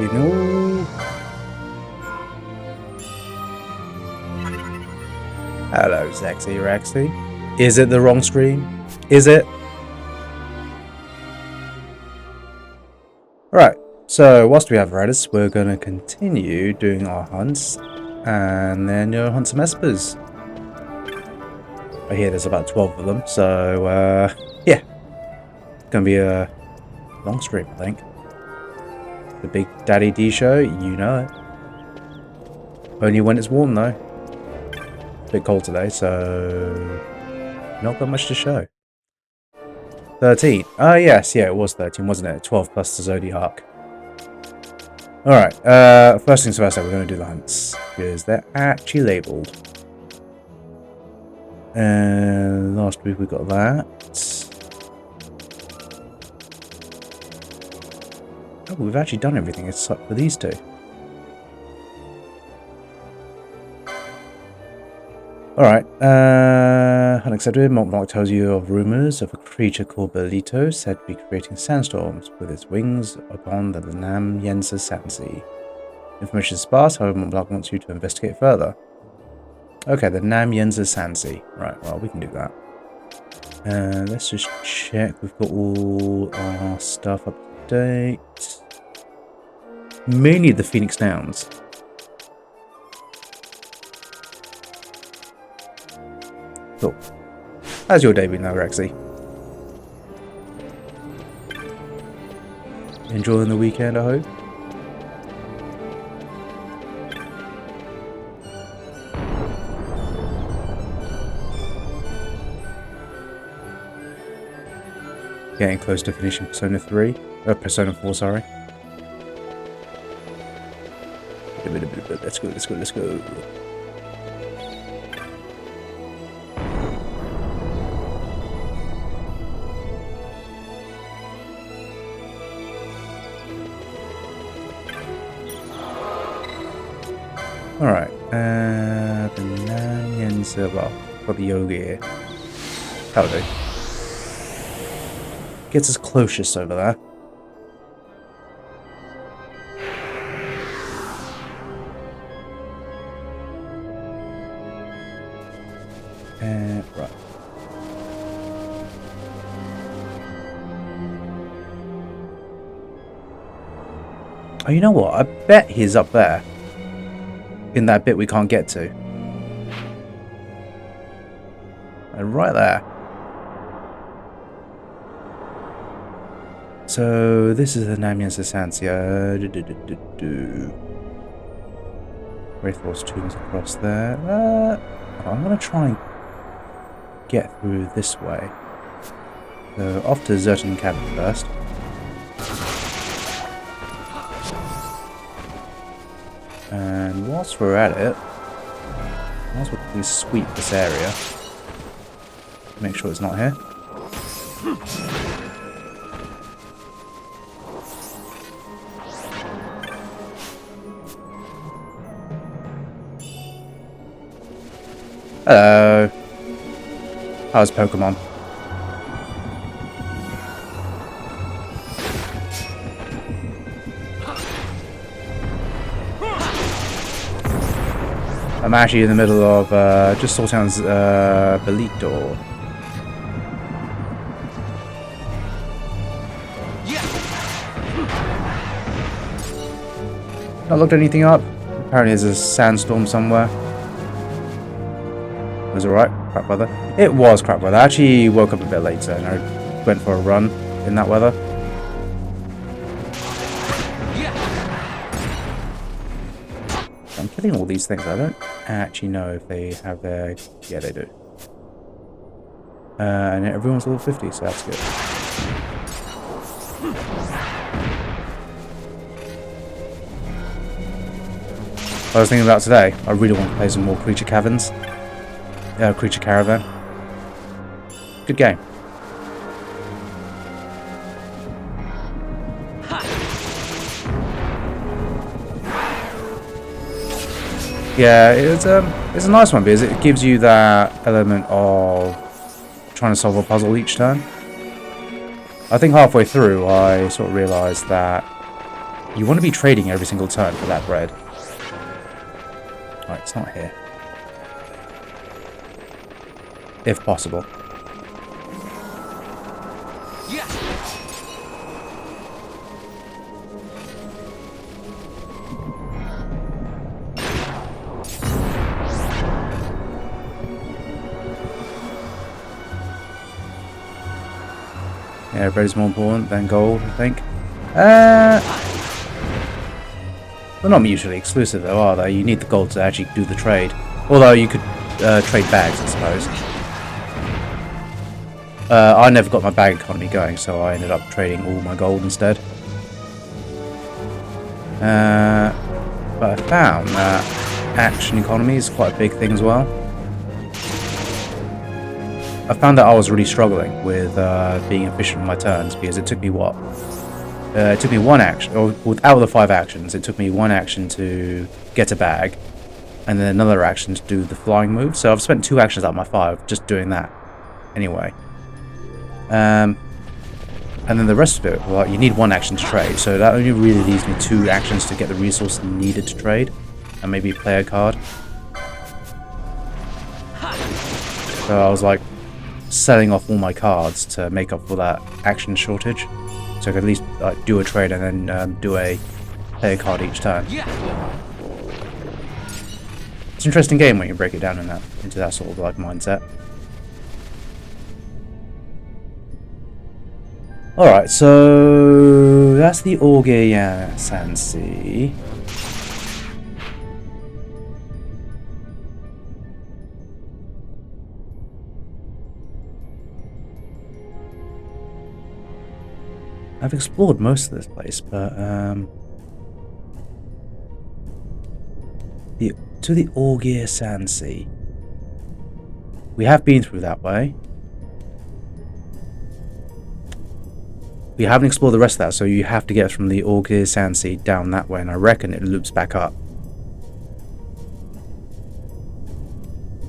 You know. Hello, Sexy Rexy. Is it the wrong stream? Is it? Right, so whilst we have Redis, we're going to continue doing our hunts and then hunt some espers. I hear there's about 12 of them, so yeah, it's going to be a long stream, I think. The Big Daddy D show, you know it. Only when it's warm though. A bit cold today, so not got much to show. 13. Oh yes, yeah, it was 13, wasn't it? 12 plus the Zodiac. Alright, first things first, we're going to do the hunts, because they're actually labelled. And last week we got that. Oh, we've actually done everything except for these two. Alright, unaccepted. Mock tells you of rumours of a creature called Belito said to be creating sandstorms with its wings upon the Nam Yensa Sansi. Information is sparse, however, Mock wants you to investigate further. Okay, the Nam Yensa Sansi. Right, well, we can do that. Let's just check we've got all our stuff up to date. Mainly the Phoenix Downs. Cool. How's your day been now, Rexy? Enjoying the weekend, I hope? Getting close to finishing Persona 3. Persona 4, sorry. Let's go, let's go, let's go. Alright, the Nanyans, well, got the yoga here. That'll do. Gets us closest over there. Right. Oh, you know what? I bet he's up there. In that bit we can't get to. And right there. So this is the Namian Sasantia. Wraithwall's tombs across there. I'm gonna try and get through this way. So off to Zertan Cabin first. And whilst we're at it, whilst we sweep this area, make sure it's not here. Hello. How's Pokemon? I'm actually in the middle of just sorting out Belito. Not looked anything up. Apparently there's a sandstorm somewhere. Was it alright? Crap weather. It was crap weather. I actually woke up a bit later and I went for a run in that weather. I'm killing all these things. I don't actually know if they have their... Yeah, they do. And everyone's level 50, so that's good. I was thinking about today, I really want to play some more Creature Caverns. Creature Caravan. Good game. Yeah, it's a nice one because it gives you that element of trying to solve a puzzle each turn. I think halfway through I sort of realised that You want to be trading every single turn for that bread. Alright, it's not here. If possible. Yeah, bread is more important than gold, I think. They're not mutually exclusive though, are they? You need the gold to actually do the trade. Although you could trade bags, I suppose. I never got my bag economy going, so I ended up trading all my gold instead. But I found that action economy is quite a big thing as well. I found that I was really struggling with being efficient in my turns because it took me what? It took me one action, or out of the 5 actions, it took me 1 action to get a bag, and then another action to do the flying move. So I've spent 2 actions out of my 5 just doing that. Anyway. And then the rest of it, well, you need 1 action to trade, so that only really leaves me 2 actions to get the resource needed to trade, and maybe play a card. So I was like selling off all my cards to make up for that action shortage, so I could at least like do a trade and then play a card each turn. It's an interesting game when you break it down into that sort of like mindset. Alright, so that's the Orge Sansi. I've explored most of this place, but to the Orge Sansi. We have been through that way. We haven't explored the rest of that, so you have to get from the Orge Sansi down that way, and I reckon it loops back up.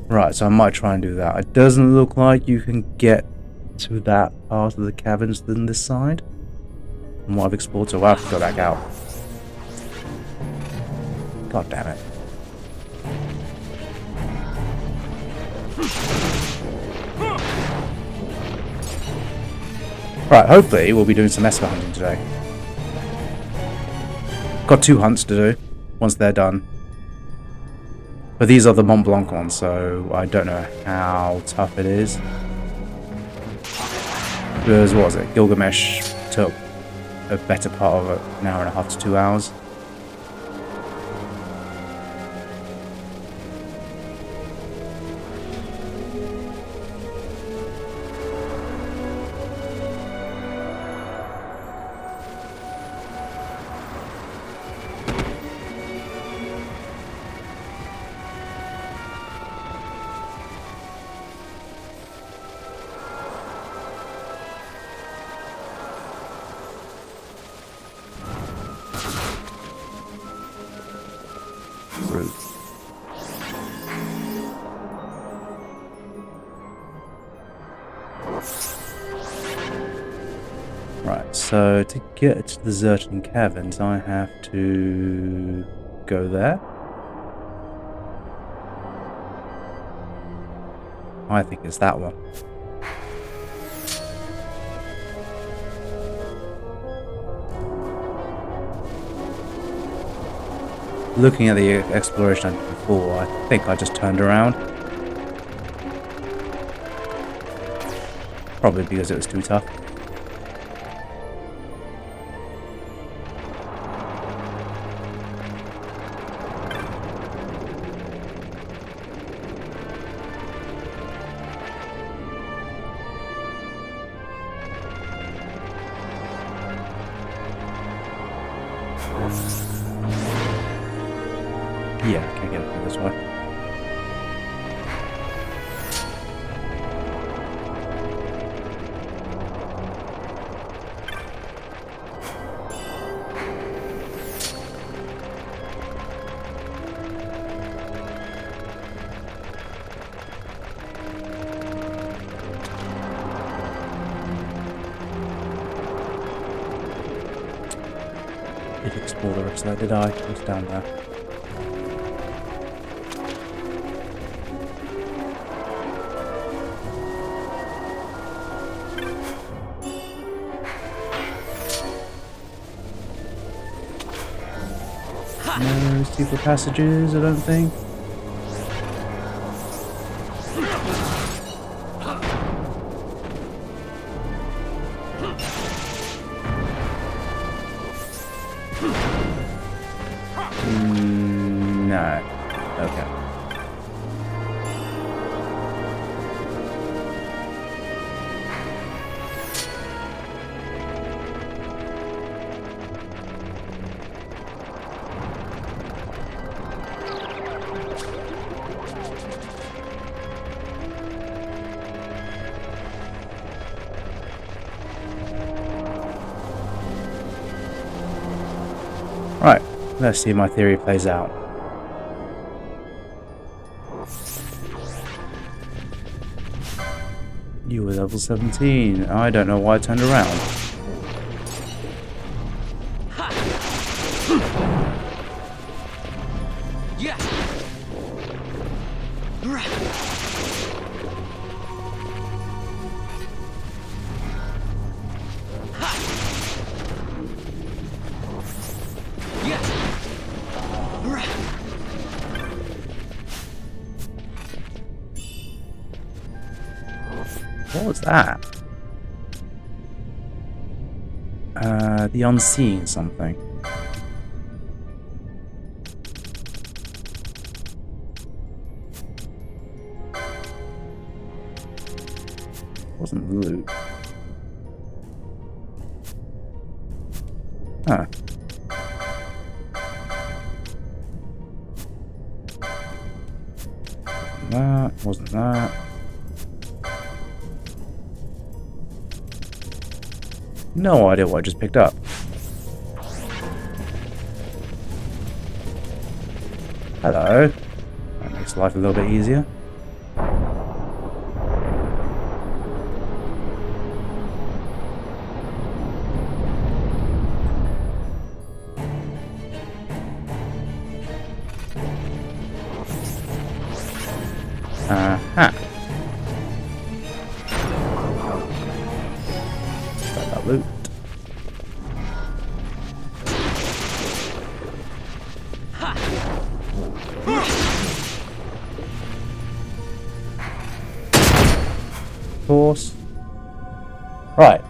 Right, so I might try and do that. It doesn't look like you can get to that part of the caverns than this side. From what I've explored, so I'll have to go back out. God damn it. Right, hopefully we'll be doing some Esper hunting today. Got 2 hunts to do, once they're done. But these are the Mont Blanc ones, so I don't know how tough it is. Because, what was it? Gilgamesh took a better part of an hour and a half to 2 hours. Right, so to get to the Zertan Caverns, I have to go there. I think it's that one. Looking at the exploration I did before, I think I just turned around. Probably because it was too tough. Yeah, I can't get it through this way. Didn't explore the rest of that, did I? It was down there. No secret passages, I don't think. No. Okay. Right, let's see if my theory plays out. You were level 17. I don't know why I turned around. What was that? The unseen something. Wasn't loot. Huh. Wasn't that. No idea what I just picked up. Hello. That makes life a little bit easier. Aha. Got that loot. Of course. Right.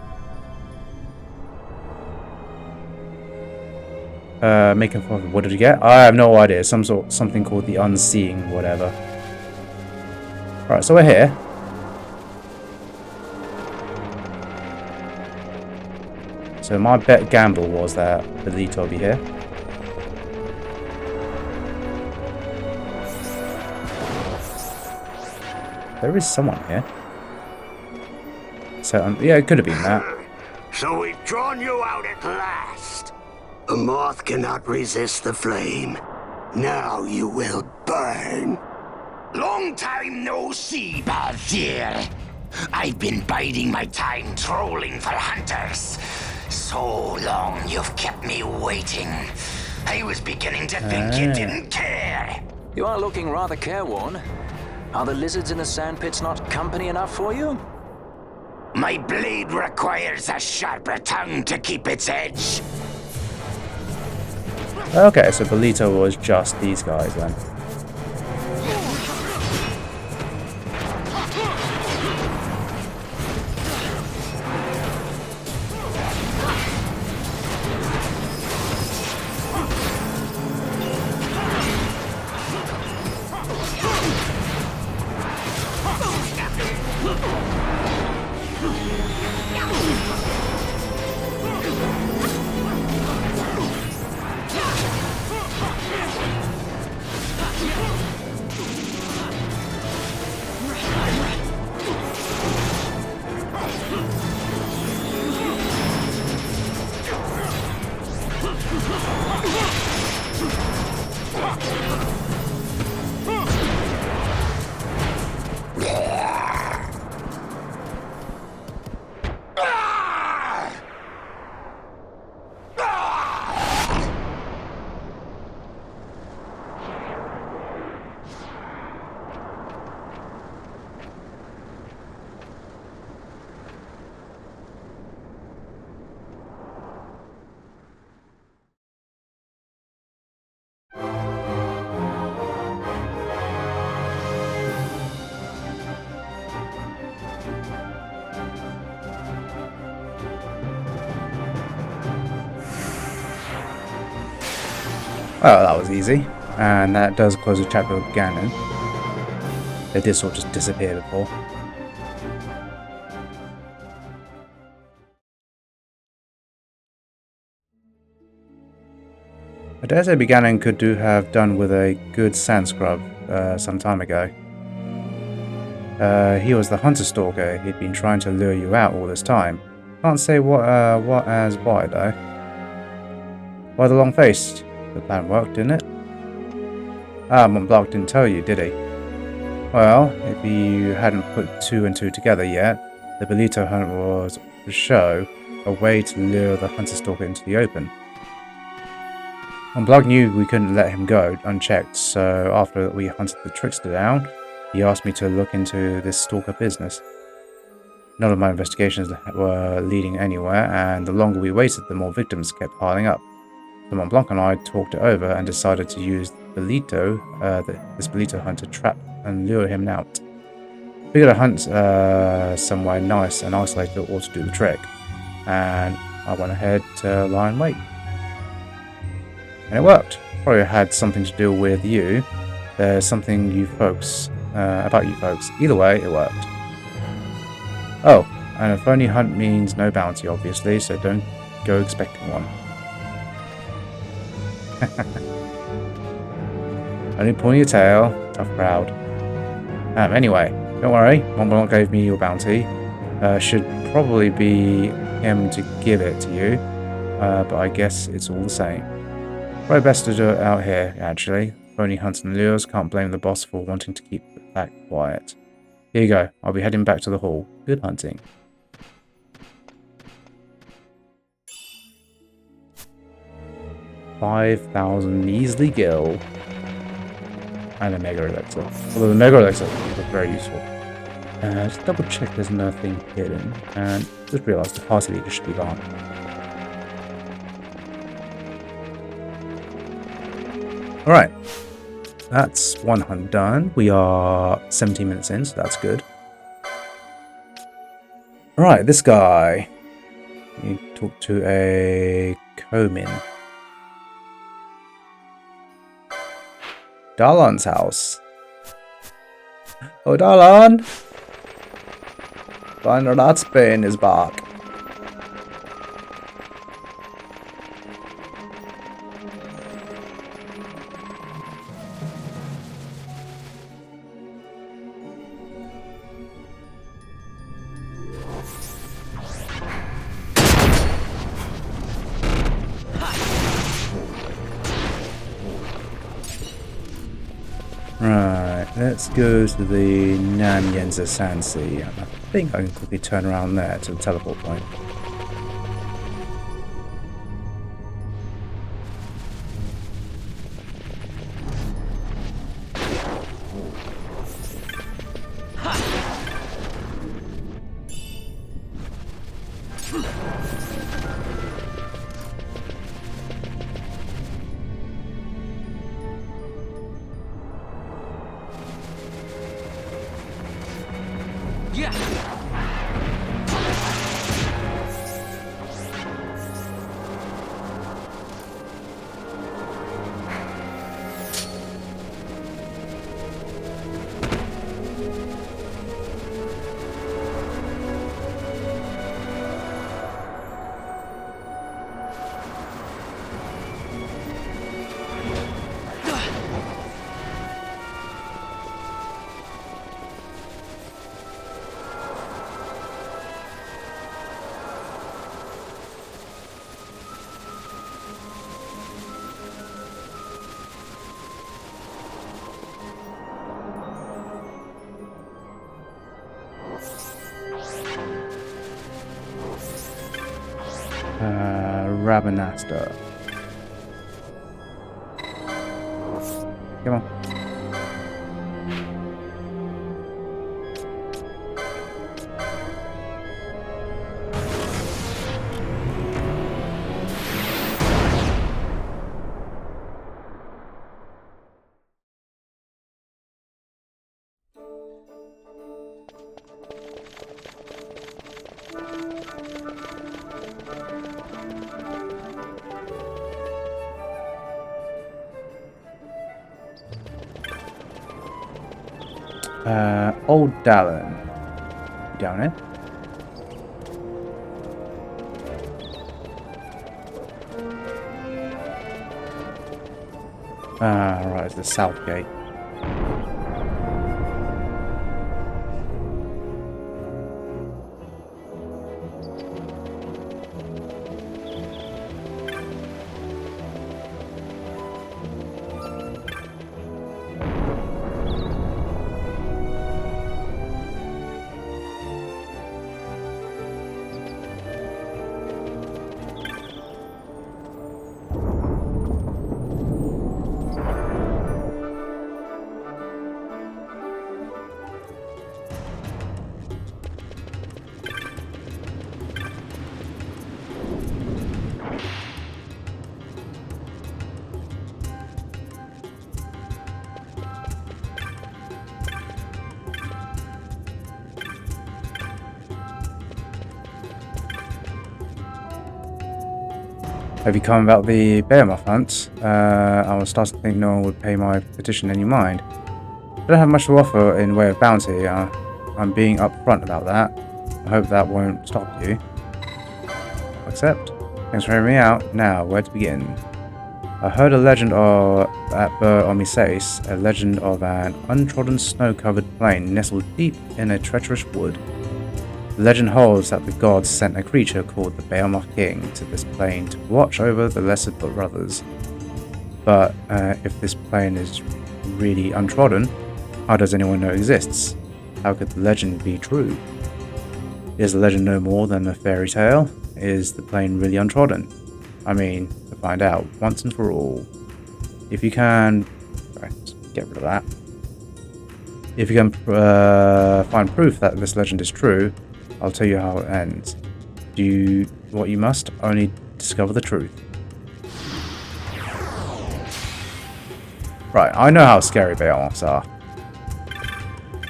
Making fun. What did you get? I have no idea. Something called the Unseeing, whatever. Right, so we're here. So my bet gamble was that Belito will be here. There is someone here. So, yeah, it could have been that. So we've drawn you out at last. A moth cannot resist the flame. Now you will burn. Long time no see, Balthier. I've been biding my time trolling for hunters. So long you've kept me waiting. I was beginning to think you didn't care. You are looking rather careworn. Are the lizards in the sandpits not company enough for you? My blade requires a sharper tongue to keep its edge. Okay, so Belito was just these guys then. Well, that was easy. And that does close the chapter with Ganon. They did sort of just disappear before. I dare say Ganon could have done with a good sand scrub some time ago. He was the hunter stalker. He'd been trying to lure you out all this time. Can't say what as why though. Why the long face? The plan worked, didn't it? Ah, Mont Blanc didn't tell you, did he? Well, if you hadn't put two and two together yet, the Belito hunt was, for show, a way to lure the hunter stalker into the open. Mont Blanc knew we couldn't let him go unchecked, so after we hunted the trickster down, he asked me to look into this stalker business. None of my investigations were leading anywhere, and the longer we waited, the more victims kept piling up. So Mont Blanc and I talked it over and decided to use Belito, this Belito hunt to trap and lure him out. Figured a hunt somewhere nice and isolated ought to do the trick, and I went ahead to lie in wait. And it worked. Probably had something to do with you. There's something about you folks. Either way, it worked. Oh, and a phony hunt means no bounty, obviously, so don't go expecting one. Only pulling your tail, tough crowd. Anyway, don't worry, Mont Blanc gave me your bounty. Should probably be him to give it to you, but I guess it's all the same. Probably best to do it out here, actually. Phony hunts and lures, can't blame the boss for wanting to keep that quiet. Here you go, I'll be heading back to the hall. Good hunting. $5,000 measly gil. And a Mega Elixir. Although the Mega Elixir is very useful. Just double check there's nothing hidden. And just realised the party leader should be gone. Alright. That's one hunt done. We are 17 minutes in, so that's good. Alright, this guy. You talk to a Komin. Darlan's house. Oh, Darlan! Find that Spain is back. Right, let's go to the Nanyenza Sansi. I think I can quickly turn around there to the teleport point. Rabanasta. Come on. Old Dallin. You down here? Right, it's the south gate. Have you come about the Behemoth hunt? I was starting to think no one would pay my petition any mind. I don't have much to offer in way of bounty. I'm being upfront about that. I hope that won't stop you. Accept. Thanks for hearing me out. Now, where to begin? I heard a legend at Omisace, a legend of an untrodden snow-covered plain nestled deep in a treacherous wood. The legend holds that the gods sent a creature called the Behemoth King to this plain to watch over the lesser brothers. But if this plain is really untrodden, how does anyone know it exists? How could the legend be true? Is the legend no more than a fairy tale? Is the plain really untrodden? I mean, to find out once and for all. If you can... Right, get rid of that. If you can find proof that this legend is true, I'll tell you how it ends. Do what you must, only discover the truth. Right, I know how scary Behemoths are.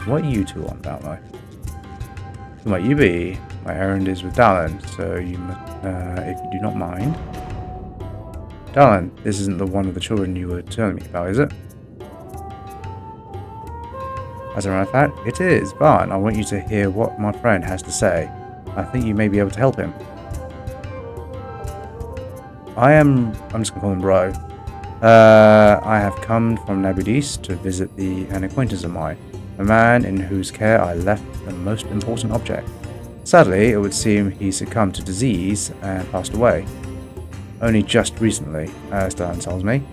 What are you two on about, though? Who might you be? My errand is with Dallin, so you if you do not mind. Dallin, this isn't the one of the children you were telling me about, is it? As a matter of fact, it is, but I want you to hear what my friend has to say. I think you may be able to help him. I'm just gonna call him Bro. I have come from Nabudis to visit an acquaintance of mine, a man in whose care I left the most important object. Sadly, it would seem he succumbed to disease and passed away. Only just recently, as Dallin tells me.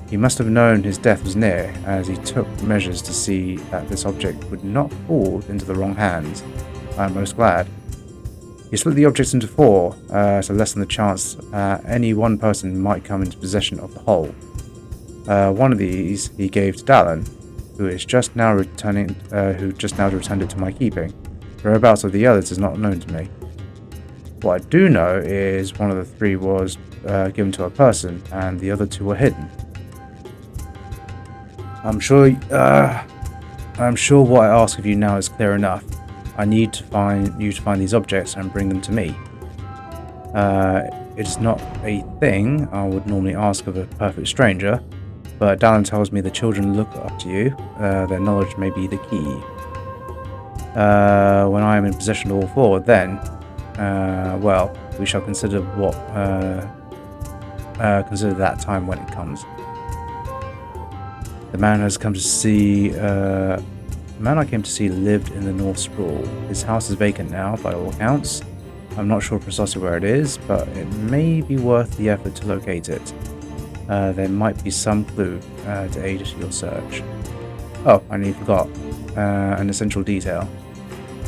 He must have known his death was near, as he took measures to see that this object would not fall into the wrong hands. I am most glad. He split the objects into 4, to lessen the chance any one person might come into possession of the whole. One of these he gave to Dallin, who just now returned it to my keeping. The whereabouts of the others is not known to me. What I do know is one of the 3 was given to a person, and the other 2 were hidden. I'm sure what I ask of you now is clear enough. I need to find these objects and bring them to me. It's not a thing I would normally ask of a perfect stranger, but Dallin tells me the children look up to you. Their knowledge may be the key. When I am in possession of all 4, then, well, we shall consider that time when it comes. The man I came to see lived in the North Sprawl. His house is vacant now, by all accounts. I'm not sure precisely where it is, but it may be worth the effort to locate it. There might be some clue to aid your search. Oh, I nearly forgot an essential detail.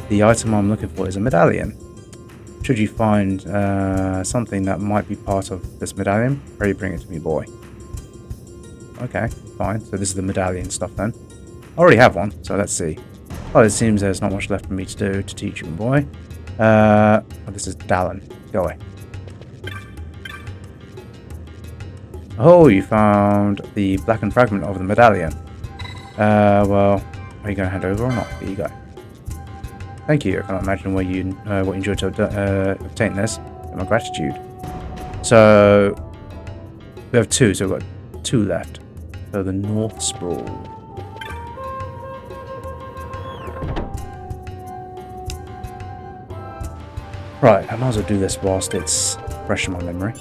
The item I'm looking for is a medallion. Should you find something that might be part of this medallion, pray bring it to me, boy. Okay, fine. So this is the medallion stuff then. I already have one, so let's see. Well, it seems there's not much left for me to do to teach you, boy. This is Dallin. Go away. Oh, you found the blackened fragment of the medallion. Well, are you going to hand over or not? Here you go. Thank you. I can't imagine what you enjoyed to obtain this. My gratitude. So we have 2, so we've got 2 left. So the North Sprawl. Right, I might as well do this whilst it's fresh in my memory.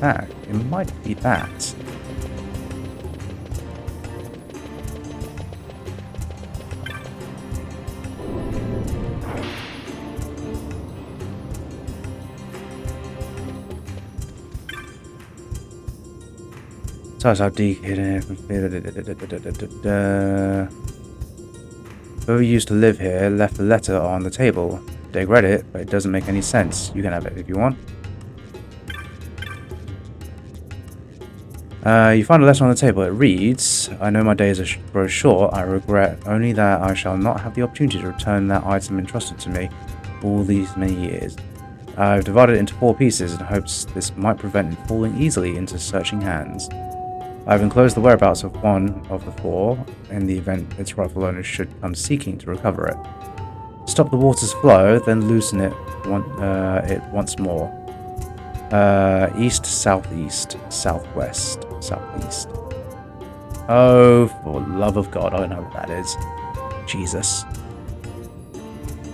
It might be that. So I'll whoever used to live here left a letter on the table. They read it, but it doesn't make any sense. You can have it if you want. You find a letter on the table. It reads, I know my days grow short. I regret only that I shall not have the opportunity to return that item entrusted to me all these many years. I've divided it into 4 pieces in hopes this might prevent it falling easily into searching hands. I've enclosed the whereabouts of one of the 4 in the event its rightful owner should come seeking to recover it. Stop the water's flow, then loosen it once more. East, southeast, southwest, southeast. Oh, for the love of God, I don't know what that is. Jesus.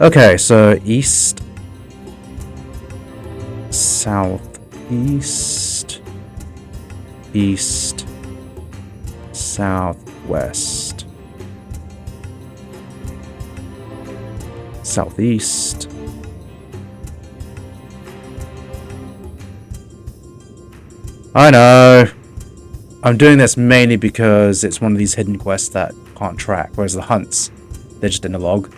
Okay, so east, southeast, east, southwest, southeast. I know. I'm doing this mainly because it's one of these hidden quests that can't track, whereas the hunts, they're just in a log.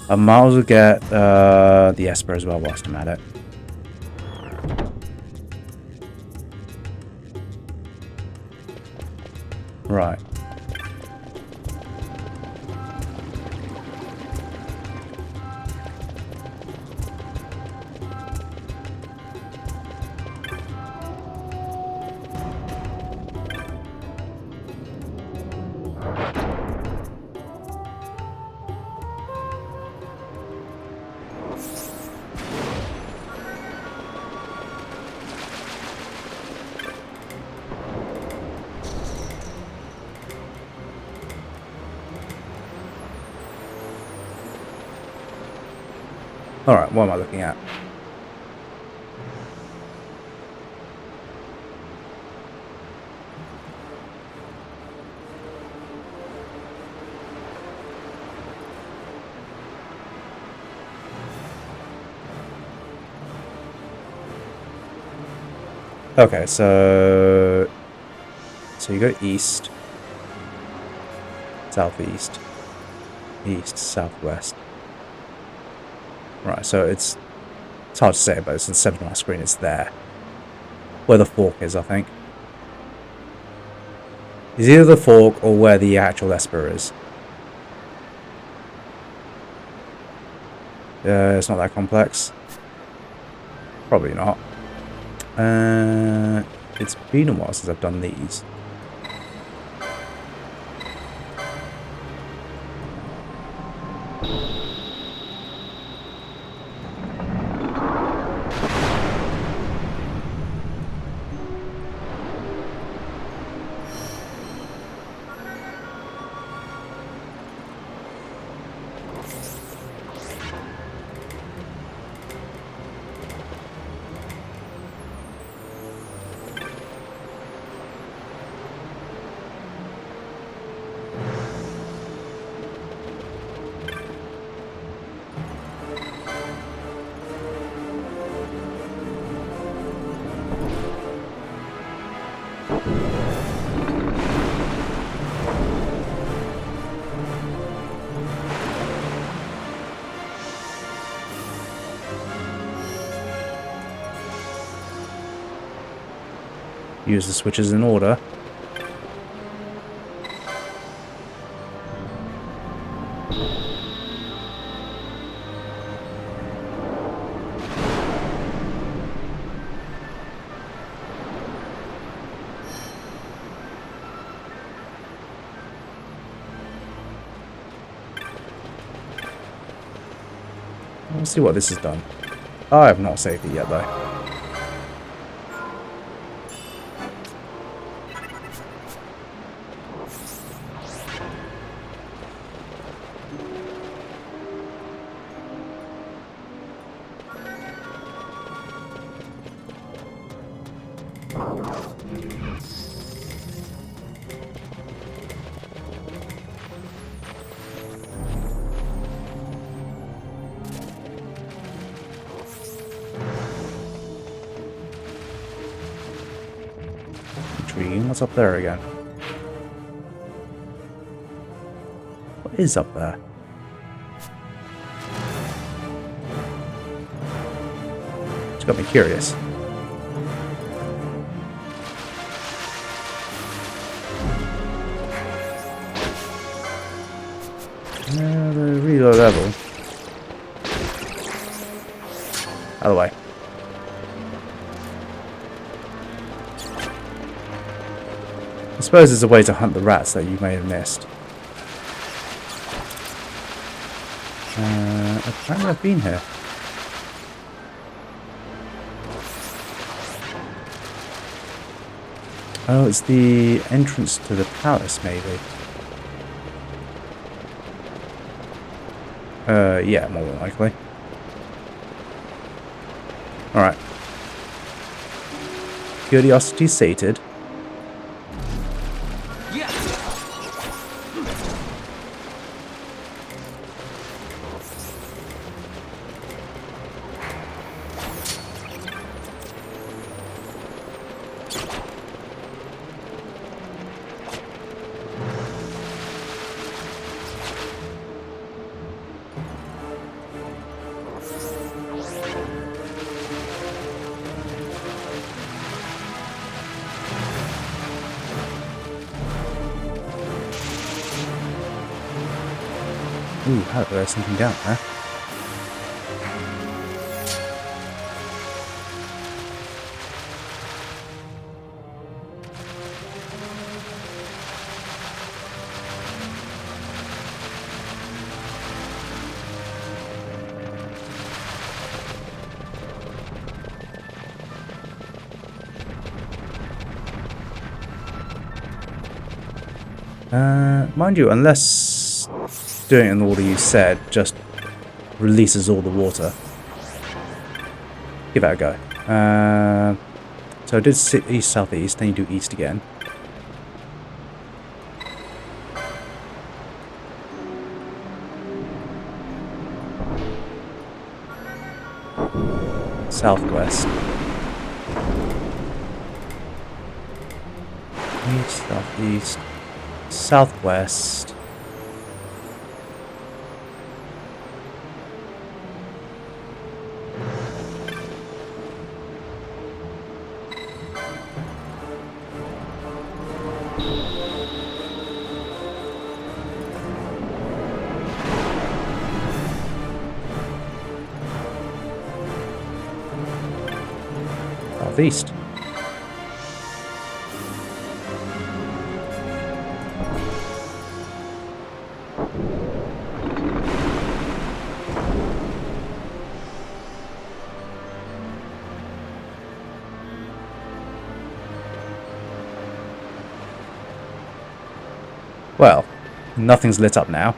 I might as well get the Esper as well whilst I'm at it. Right. Alright, what am I looking at? Okay, so you go east, southeast, east, southwest. Right, so it's hard to say, but it's in the center of my screen. It's there, where the fork is, I think. It's either the fork or where the actual Esper is. It's not that complex. Probably not. It's been a while since I've done these. Use the switches in order. Let's see what this has done. I have not saved it yet, though. Intriguing. What's up there again? What is up there? It's got me curious. They're really low level. Out of the way. I suppose there's a way to hunt the rats that you may have missed. Apparently I've been here. Oh, it's the entrance to the palace, maybe. Yeah, more than likely. Alright. Curiosity sated. Ooh, how there's something down there. Mind you, unless doing it in the order you said just releases all the water. Give that a go. So I did east, southeast, then you do east again. Southwest. East, southeast, southwest. Southeast. Well, nothing's lit up now.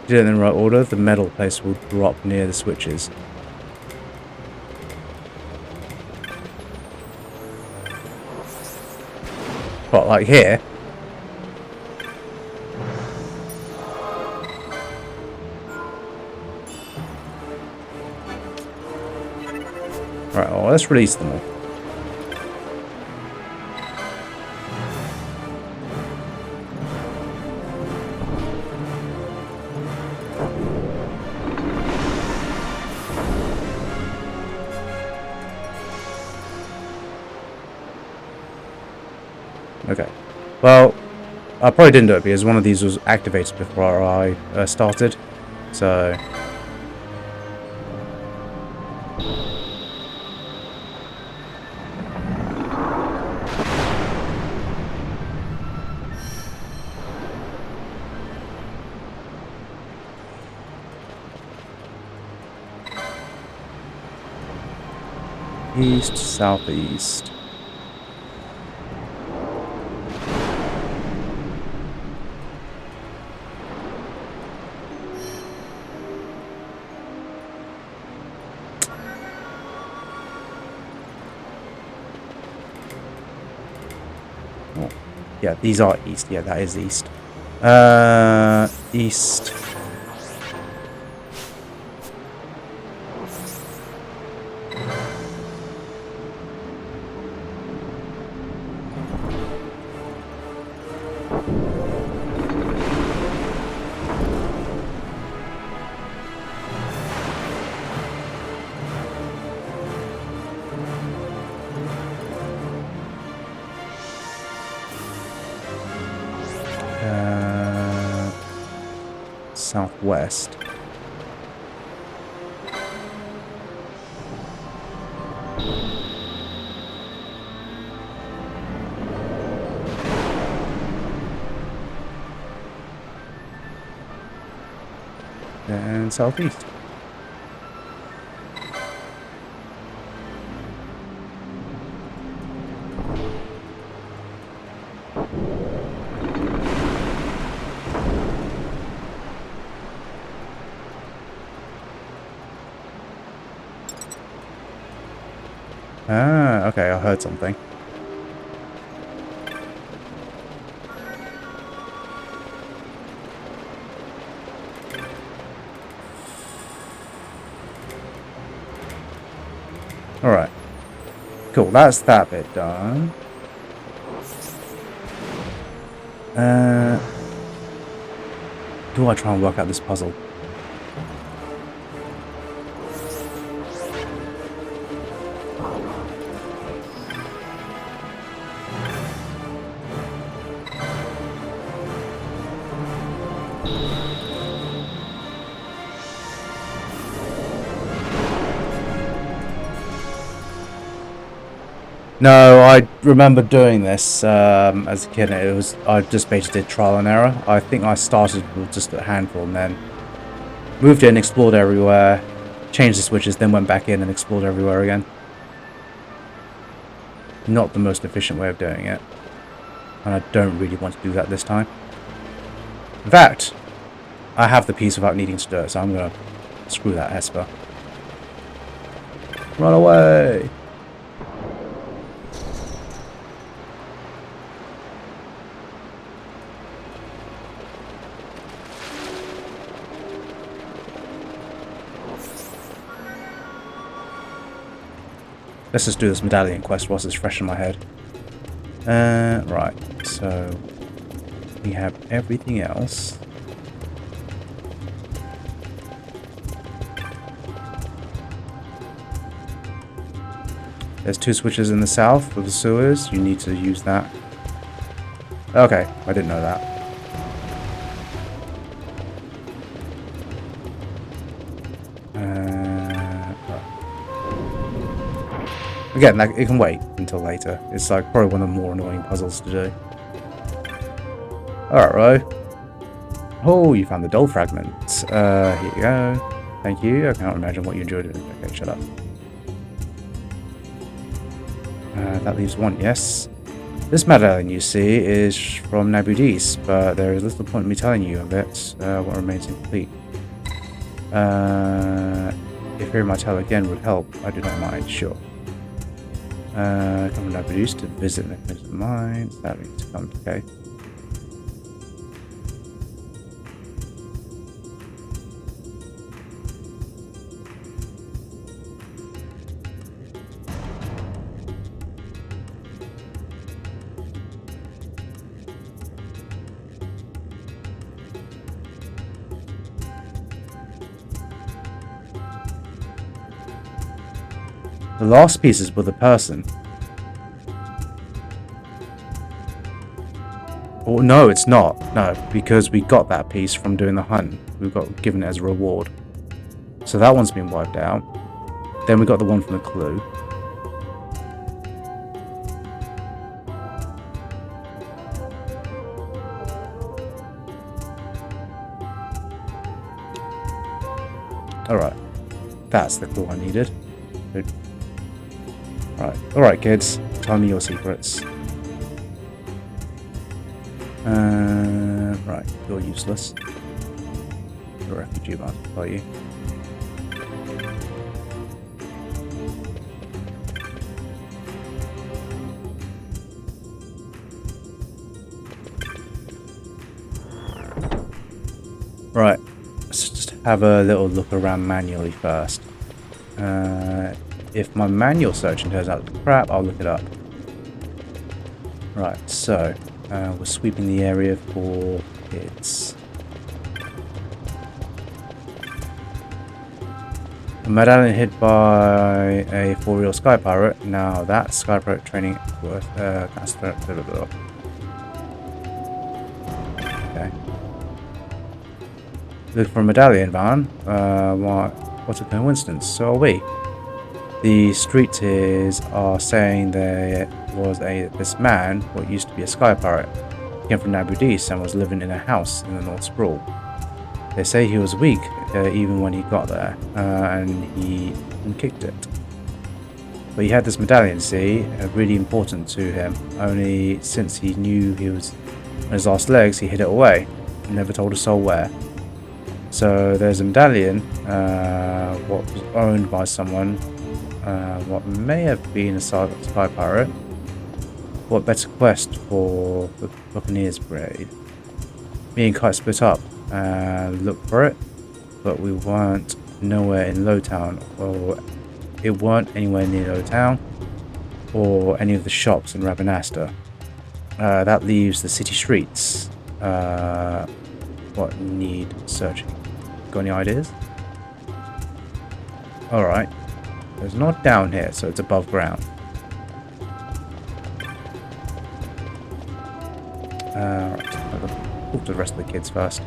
Did it in the right order, the metal place will drop near the switches. What, like here? Right, well, let's release them all. Okay. Well, I probably didn't do it because one of these was activated before I started. So... East, southeast. Oh, yeah, these are east. Yeah, that is east. East. Southwest. And southeast. Ah, okay, I heard something. Alright. Cool, that's that bit done. Do I try and work out this puzzle? No, I remember doing this as a kid. I just basically did trial and error. I think I started with just a handful and then moved in, explored everywhere, changed the switches, then went back in and explored everywhere again. Not the most efficient way of doing it. And I don't really want to do that this time. In fact, I have the piece without needing to do it, so I'm going to screw that Esper. Run away! Let's just do this medallion quest whilst it's fresh in my head. Right, so we have everything else. There's 2 switches in the south with the sewers. You need to use that. Okay, I didn't know that. Again, like, it can wait until later. It's like probably one of the more annoying puzzles to do. Alright, Ro. Oh, you found the doll fragment. Here you go. Thank you. I cannot imagine what you enjoyed doing. Okay, shut up. That leaves 1, yes. This medallion you see is from Nabudis, but there is little point in me telling you of it. What remains incomplete. If hearing my tale again would help, I do not mind, sure. Come to Nabudis to visit the place of the mines. That means to come, okay. The last pieces were the person. Oh, no, it's not. No, because we got that piece from doing the hunt. We got given it as a reward. So that one's been wiped out. Then we got the one from the clue. Alright. That's the clue I needed. Alright kids, tell me your secrets. Right, you're useless. You're a refugee, man, are you? Right, let's just have a little look around manually first. If my manual searching turns out to be crap, I'll look it up. Right, so we're sweeping the area for kids. A medallion hit by a 4-wheel sky pirate. Now that sky pirate training worth okay. Look for a medallion, Van. What a coincidence. So are we. The streeters are saying there was this man, what used to be a sky pirate. He came from Nabudis and was living in a house in the North Sprawl. They say he was weak even when he got there, and he kicked it. But he had this medallion, see, really important to him. Only since he knew he was on his last legs, he hid it away and never told a soul where. So there's a medallion, what was owned by someone, what may have been a sky pirate. What better quest for the Buccaneers Brigade? Me and Kite split up and looked for it, but we weren't nowhere in Lowtown, or it weren't anywhere near Lowtown, or any of the shops in Rabanasta. That leaves the city streets. What need searching? Got any ideas? Alright. It's not down here, so it's above ground. Right, talk to the rest of the kids first.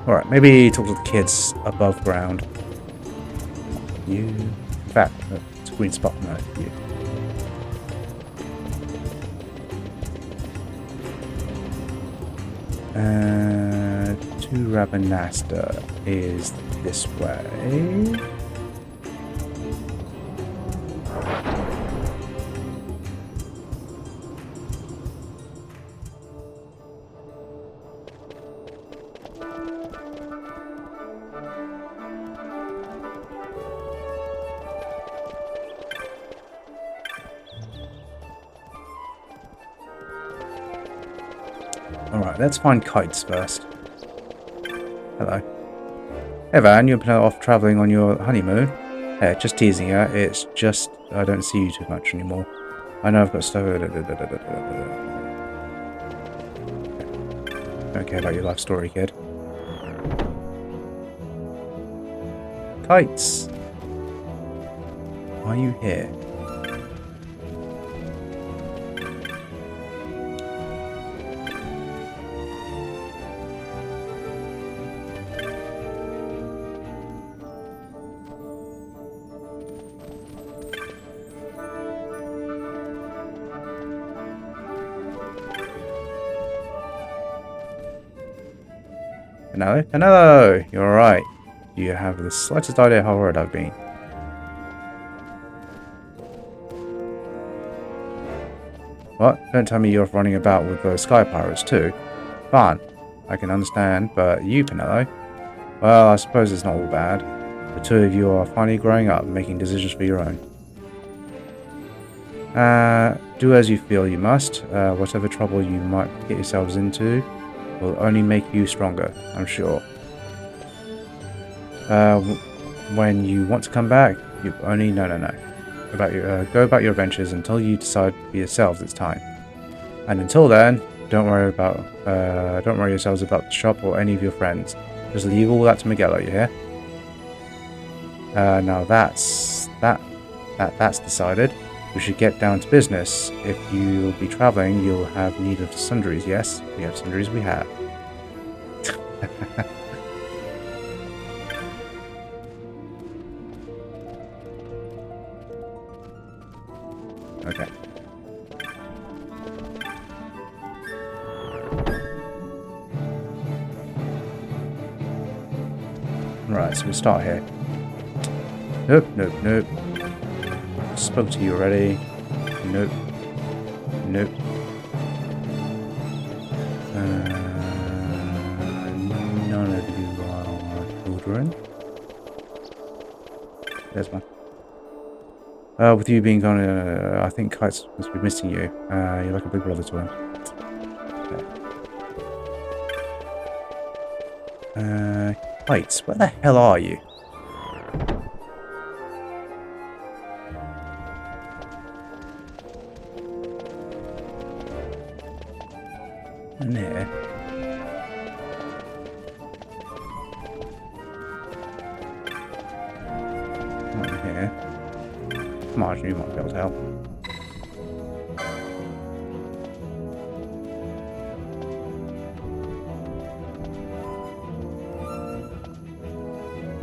Alright, maybe talk to the kids above ground. You... In fact, it's a green spot now for you. To Rabanasta is this way. Alright, let's find Kites first. Hello. Hey Van, you've been off travelling on your honeymoon? Hey, just teasing you. It's just I don't see you too much anymore. I know I've got stuff. Don't care about your life story, kid. Kites! Are you here? Hello? Hello! You're alright. Do you have the slightest idea how worried I've been? What? Don't tell me you're running about with those sky pirates too. Fine. I can understand, but you, Penello? Well, I suppose it's not all bad. The two of you are finally growing up and making decisions for your own. Do as you feel you must. Whatever trouble you might get yourselves into will only make you stronger, I'm sure. When you want to come back, you only no. Go about your adventures until you decide for yourselves it's time. And until then, don't worry yourselves about the shop or any of your friends. Just leave all that to Miguelo, you hear? Now that's decided. We should get down to business. If you'll be traveling, you'll have need of sundries. Yes, we have sundries. We have. Right, so we start here. Nope, nope, nope. Spoke to you already. Nope. Nope. None of you are children. There's one. With you being gone, I think Kite's must be missing you. You're like a big brother to him. Okay. Kites, where the hell are you? In there. Not in here. Margin, you might be able to help.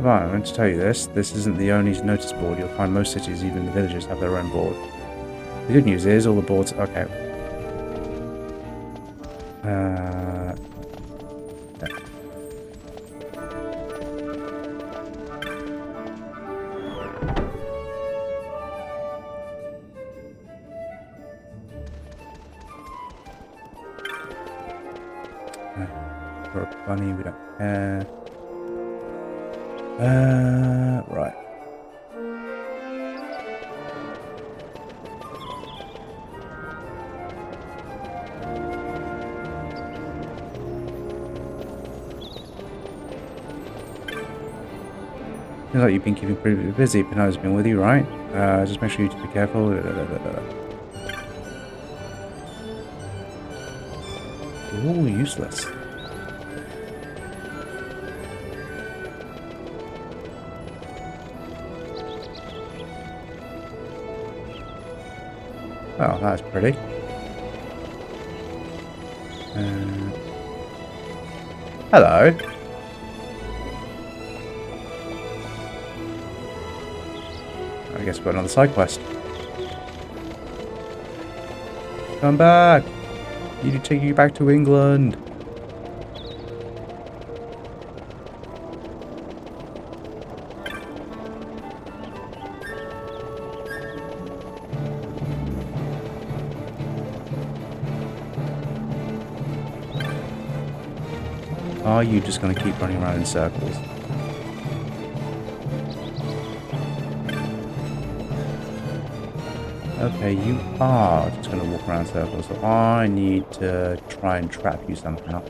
Right, I'm going to tell you this. This isn't the only notice board. You'll find most cities, even the villages, have their own board. The good news is all the boards... Okay. Yeah. For a bunny, we don't care. Right. Seems like you've been keeping pretty busy. Pinot's been with you, right? Just make sure you be careful. Ooh, useless. Oh, that's pretty. Hello. I guess we've got another side quest. Come back! I need to take you back to England. Are you just going to keep running around in circles? Okay, you are just going to walk around in circles, so I need to try and trap you somehow.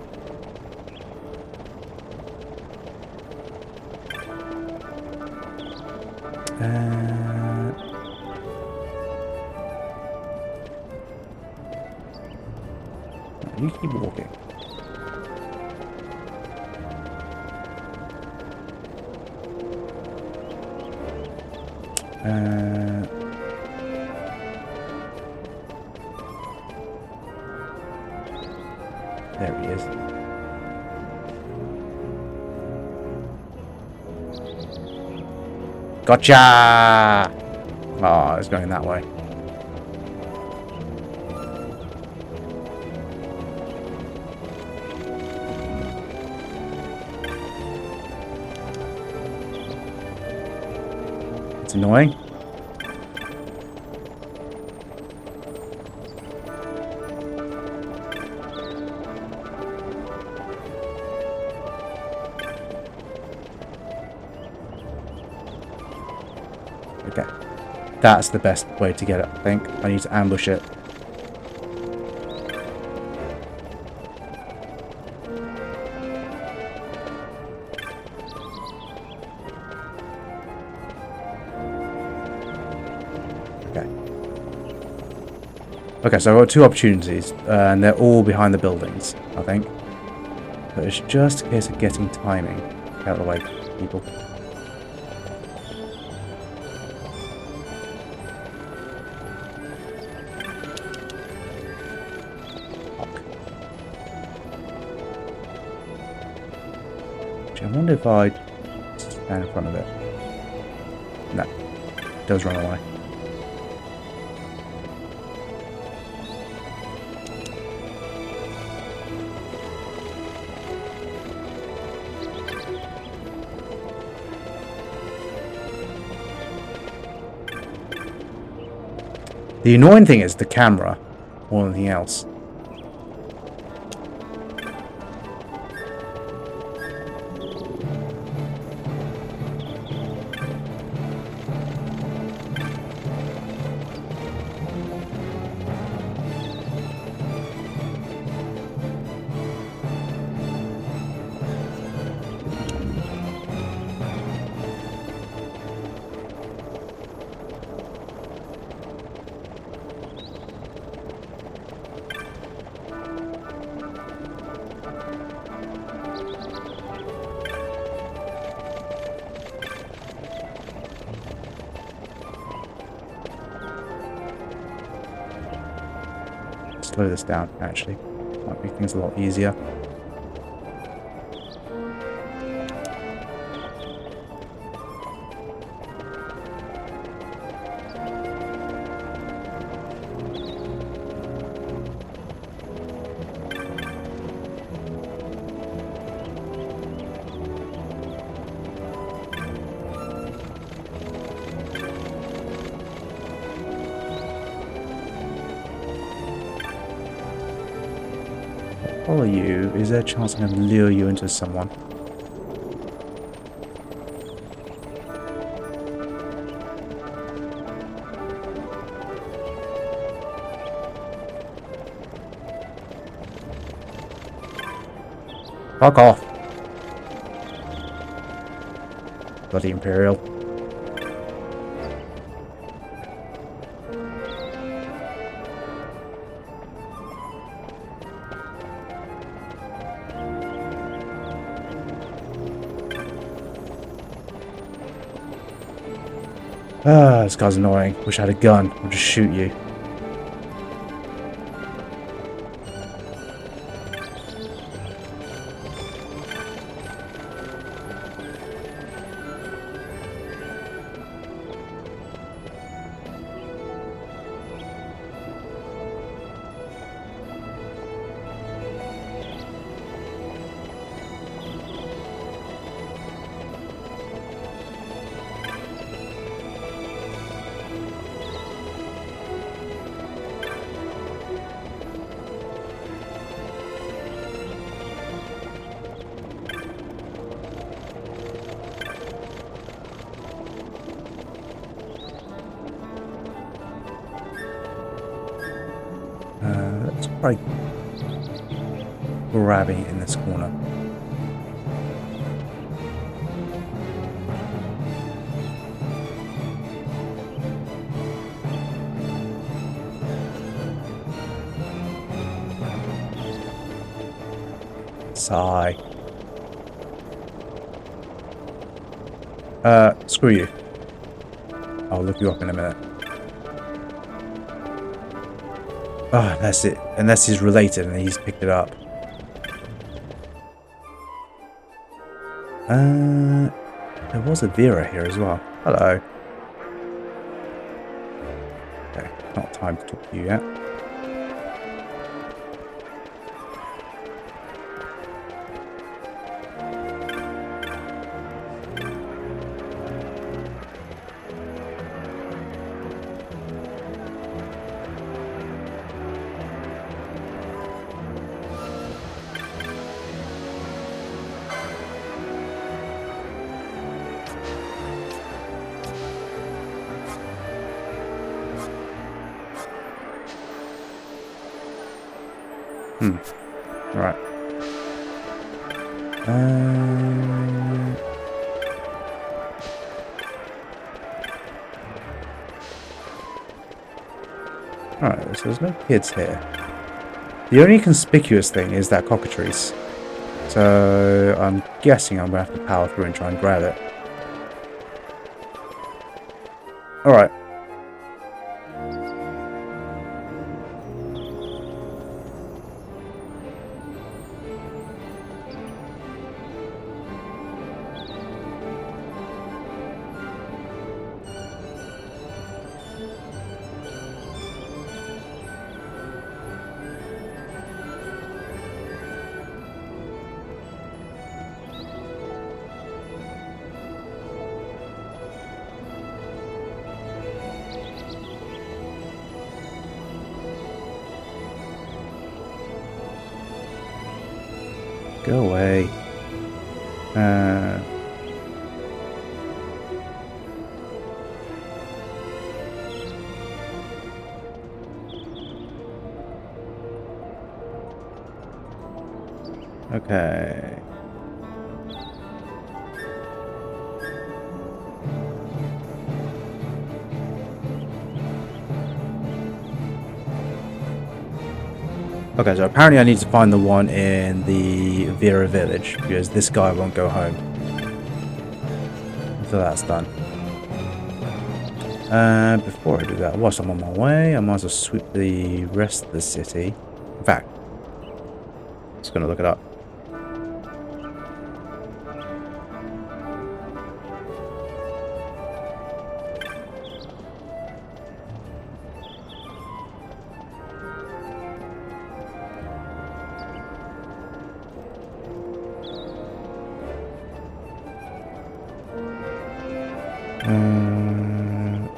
You keep walking. There he is. Gotcha! Oh, it's going that way. It's annoying. Okay. That's the best way to get it, I think. I need to ambush it. Okay, so I've got two opportunities, and they're all behind the buildings, I think. But it's just a case of getting timing. Get out of the way, people. Actually, I wonder if I stand in front of it. No, it does run away. The annoying thing is the camera, more than anything else. Slow this down, actually. Might make things a lot easier. Follow you. Is there a chance I can lure you into someone? Fuck off. Bloody Imperial. Ah, this guy's annoying. Wish I had a gun. I'll just shoot you. Let's try grabbing it in this corner. Sigh. Screw you. I'll look you up in a minute. Oh, that's it. Unless he's related and he's picked it up. There was a Vera here as well. Hello. Okay, not time to talk to you yet. Right. Alright, so there's no kids here. The only conspicuous thing is that cockatrice. So I'm guessing I'm going to have to power through and try and grab it. Alright. Go away. Okay. Okay, so apparently I need to find the one in the Vera village, because this guy won't go home. So that's done. Before I do that, whilst I'm on my way, I might as well sweep the rest of the city. In fact, just gonna look it up.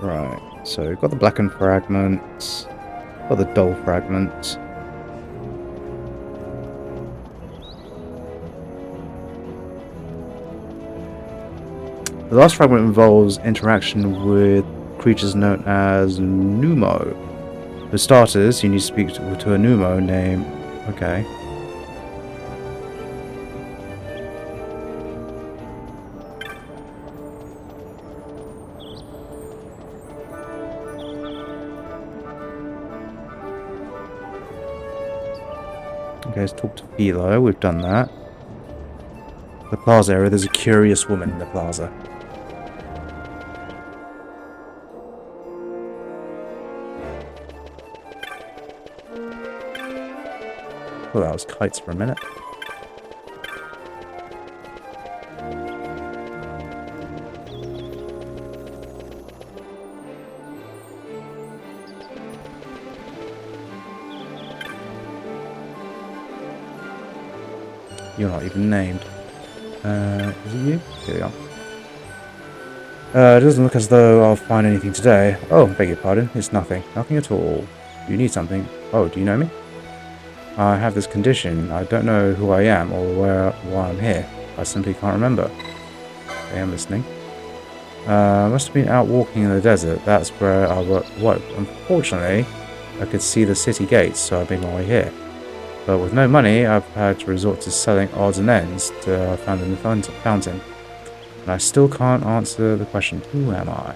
Right, so we've got the blackened fragments, got the dull fragments. The last fragment involves interaction with creatures known as Numo. For starters, you need to speak to a Numo named... Okay. Okay, let's talk to Philo. We've done that. The plaza area, there's a curious woman in the plaza. Oh, that was kites for a minute. You're not even named. Is it you? Here we are. It doesn't look as though I'll find anything today. Oh, beg your pardon. It's nothing. Nothing at all. You need something. Oh, do you know me? I have this condition. I don't know who I am or why I'm here. I simply can't remember. Okay, I'm listening. I must have been out walking in the desert. That's where I woke. Unfortunately, I could see the city gates, so I've made my way here. But with no money, I've had to resort to selling odds and ends to found in the fountain. And I still can't answer the question, who am I?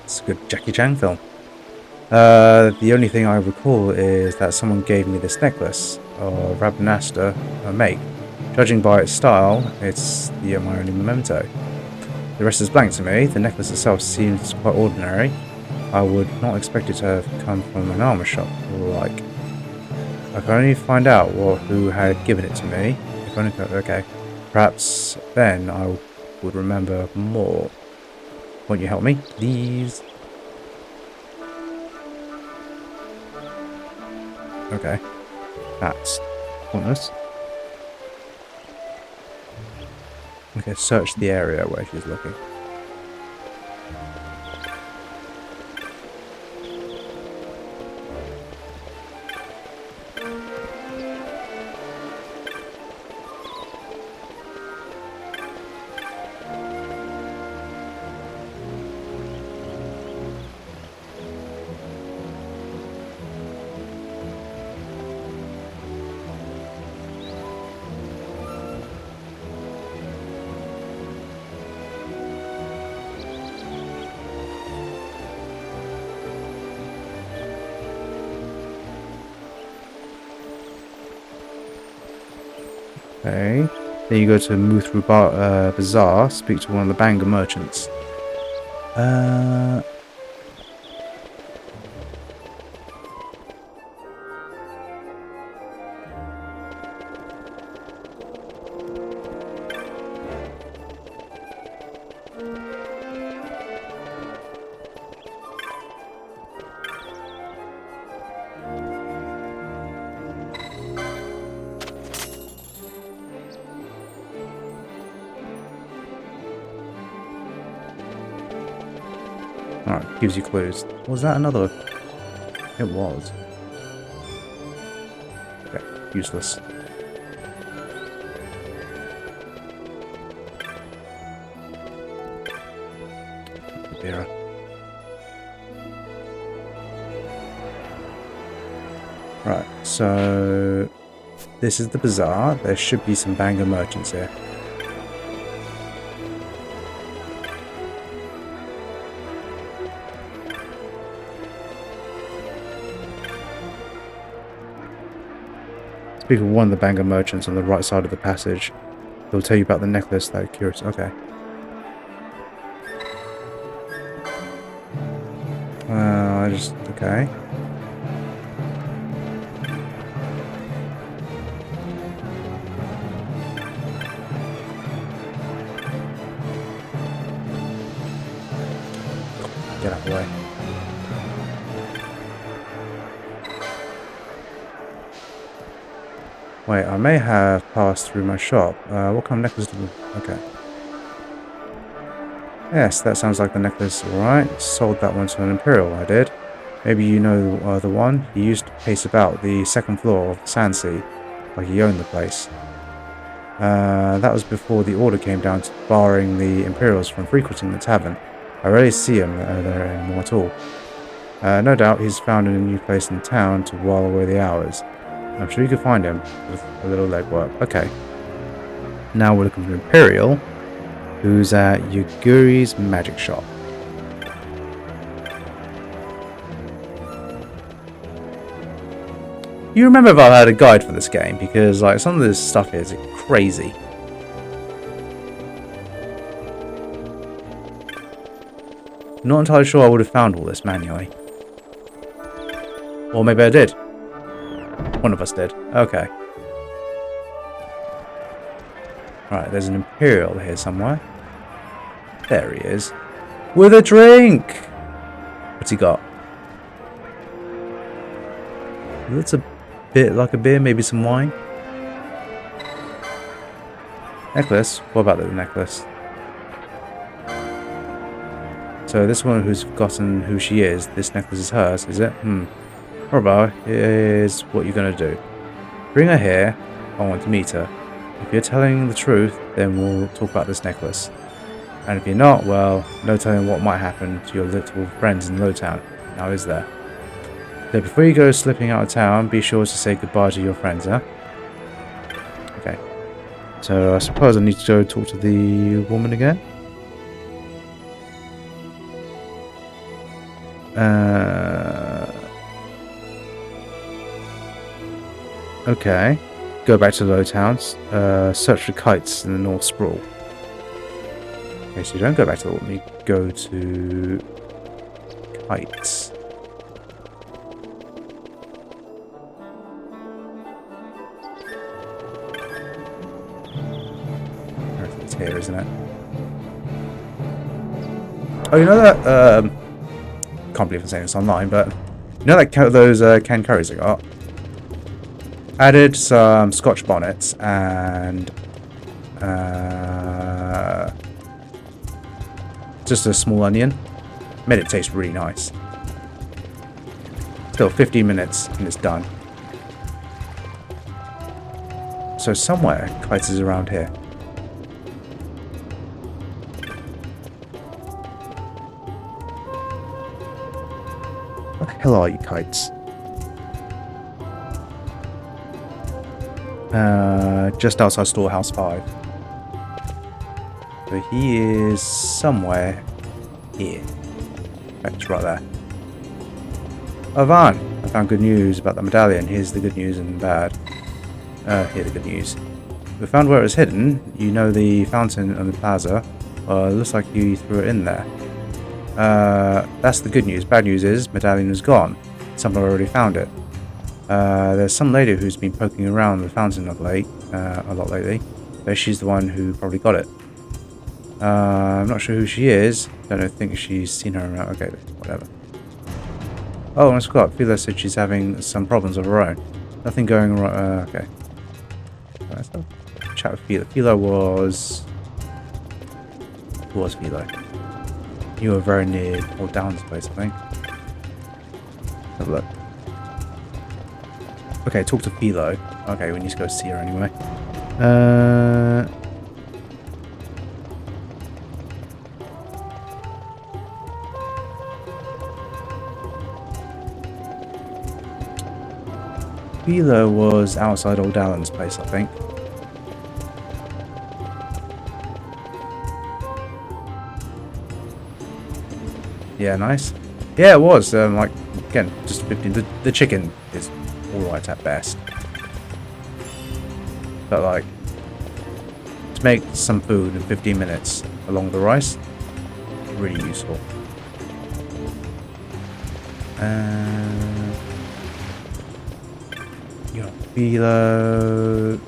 It's a good Jackie Chan film. The only thing I recall is that someone gave me this necklace, or Rabnasta, a make. Judging by its style, it's my only memento. The rest is blank to me. The necklace itself seems quite ordinary. I would not expect it to have come from an armor shop, like. I can only find out who had given it to me. If only, okay. Perhaps then I would remember more. Won't you help me, please? Okay. That's pointless. Okay, search the area where she's looking. Okay. Then you go to Muthru Bazaar, speak to one of the Banga merchants. Alright, gives you clues. Was that another? It was. Okay, useless. Vera. Right, so this is the bazaar. There should be some banger merchants here. Speak of one of the banger merchants on the right side of the passage. They'll tell you about the necklace that you're curious. Okay. Okay. Get out of the way. Wait, I may have passed through my shop. What kind of necklace do we... Okay. Yes, that sounds like the necklace, alright. Sold that one to an Imperial, I did. Maybe you know the one? He used to pace about the second floor of the Sand Sea, like he owned the place. That was before the order came down to barring the Imperials from frequenting the tavern. I rarely see him there anymore at all. No doubt he's found a new place in town to while away the hours. I'm sure you could find him with a little legwork. Okay. Now we're looking for Imperial, who's at Yuguri's magic shop. You remember if I had a guide for this game, because like some of this stuff is crazy. Not entirely sure I would have found all this manually. Or maybe I did. One of us did. Okay. Right, there's an Imperial here somewhere. There he is. With a drink! What's he got? Looks a bit like a beer, maybe some wine. Necklace? What about the necklace? So this one who's forgotten who she is, this necklace is hers, is it? Robbo, here's what you're going to do. Bring her here. I want to meet her. If you're telling the truth, then we'll talk about this necklace. And if you're not, well, no telling what might happen to your little friends in Lowtown. Now is there? So before you go slipping out of town, be sure to say goodbye to your friends, huh? Okay. So I suppose I need to go talk to the woman again. Okay. Go back to Lowtown. Search for kites in the North Sprawl. Okay, so you don't go back to the woman, you go to kites. It's here, isn't it? Oh, you know that? Can't believe I'm saying this online, but you know that those canned curries I got? Added some Scotch bonnets and just a small onion. Made it taste really nice. Still 15 minutes and it's done. So somewhere kites is around here. What the hell are you, kites? Just outside Storehouse 5. So he is somewhere here. It's right there. Oh, Van! I found good news about the medallion. Here's the good news and bad. Here's the good news. We found where it was hidden. You know the fountain on the plaza. It looks like you threw it in there. That's the good news. Bad news is medallion is gone. Someone already found it. There's some lady who's been poking around the fountain a lot lately. But she's the one who probably got it. I'm not sure who she is. Don't think she's seen her around. Okay, whatever. Oh, I forgot. Phila said she's having some problems of her own. Nothing going wrong. Okay. Let's have a chat with Phila. Phila was... Who was Phila? You were very near Old Down's place, I think. Have a look. Okay, talk to Philo. Okay, we need to go see her anyway. Philo was outside Old Allen's place, I think. Yeah, nice. Yeah, it was. Like, again, just 15. The chicken is alright at best. But, like, to make some food in 15 minutes along the rice, really useful. Yo, Philo.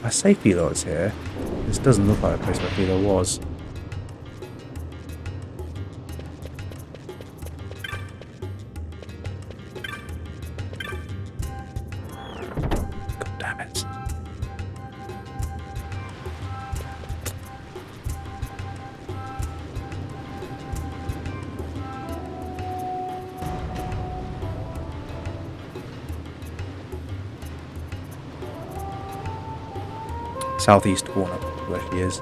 I say Philo is here. This doesn't look like a place where Philo was. God damn it. Southeast corner, where she is.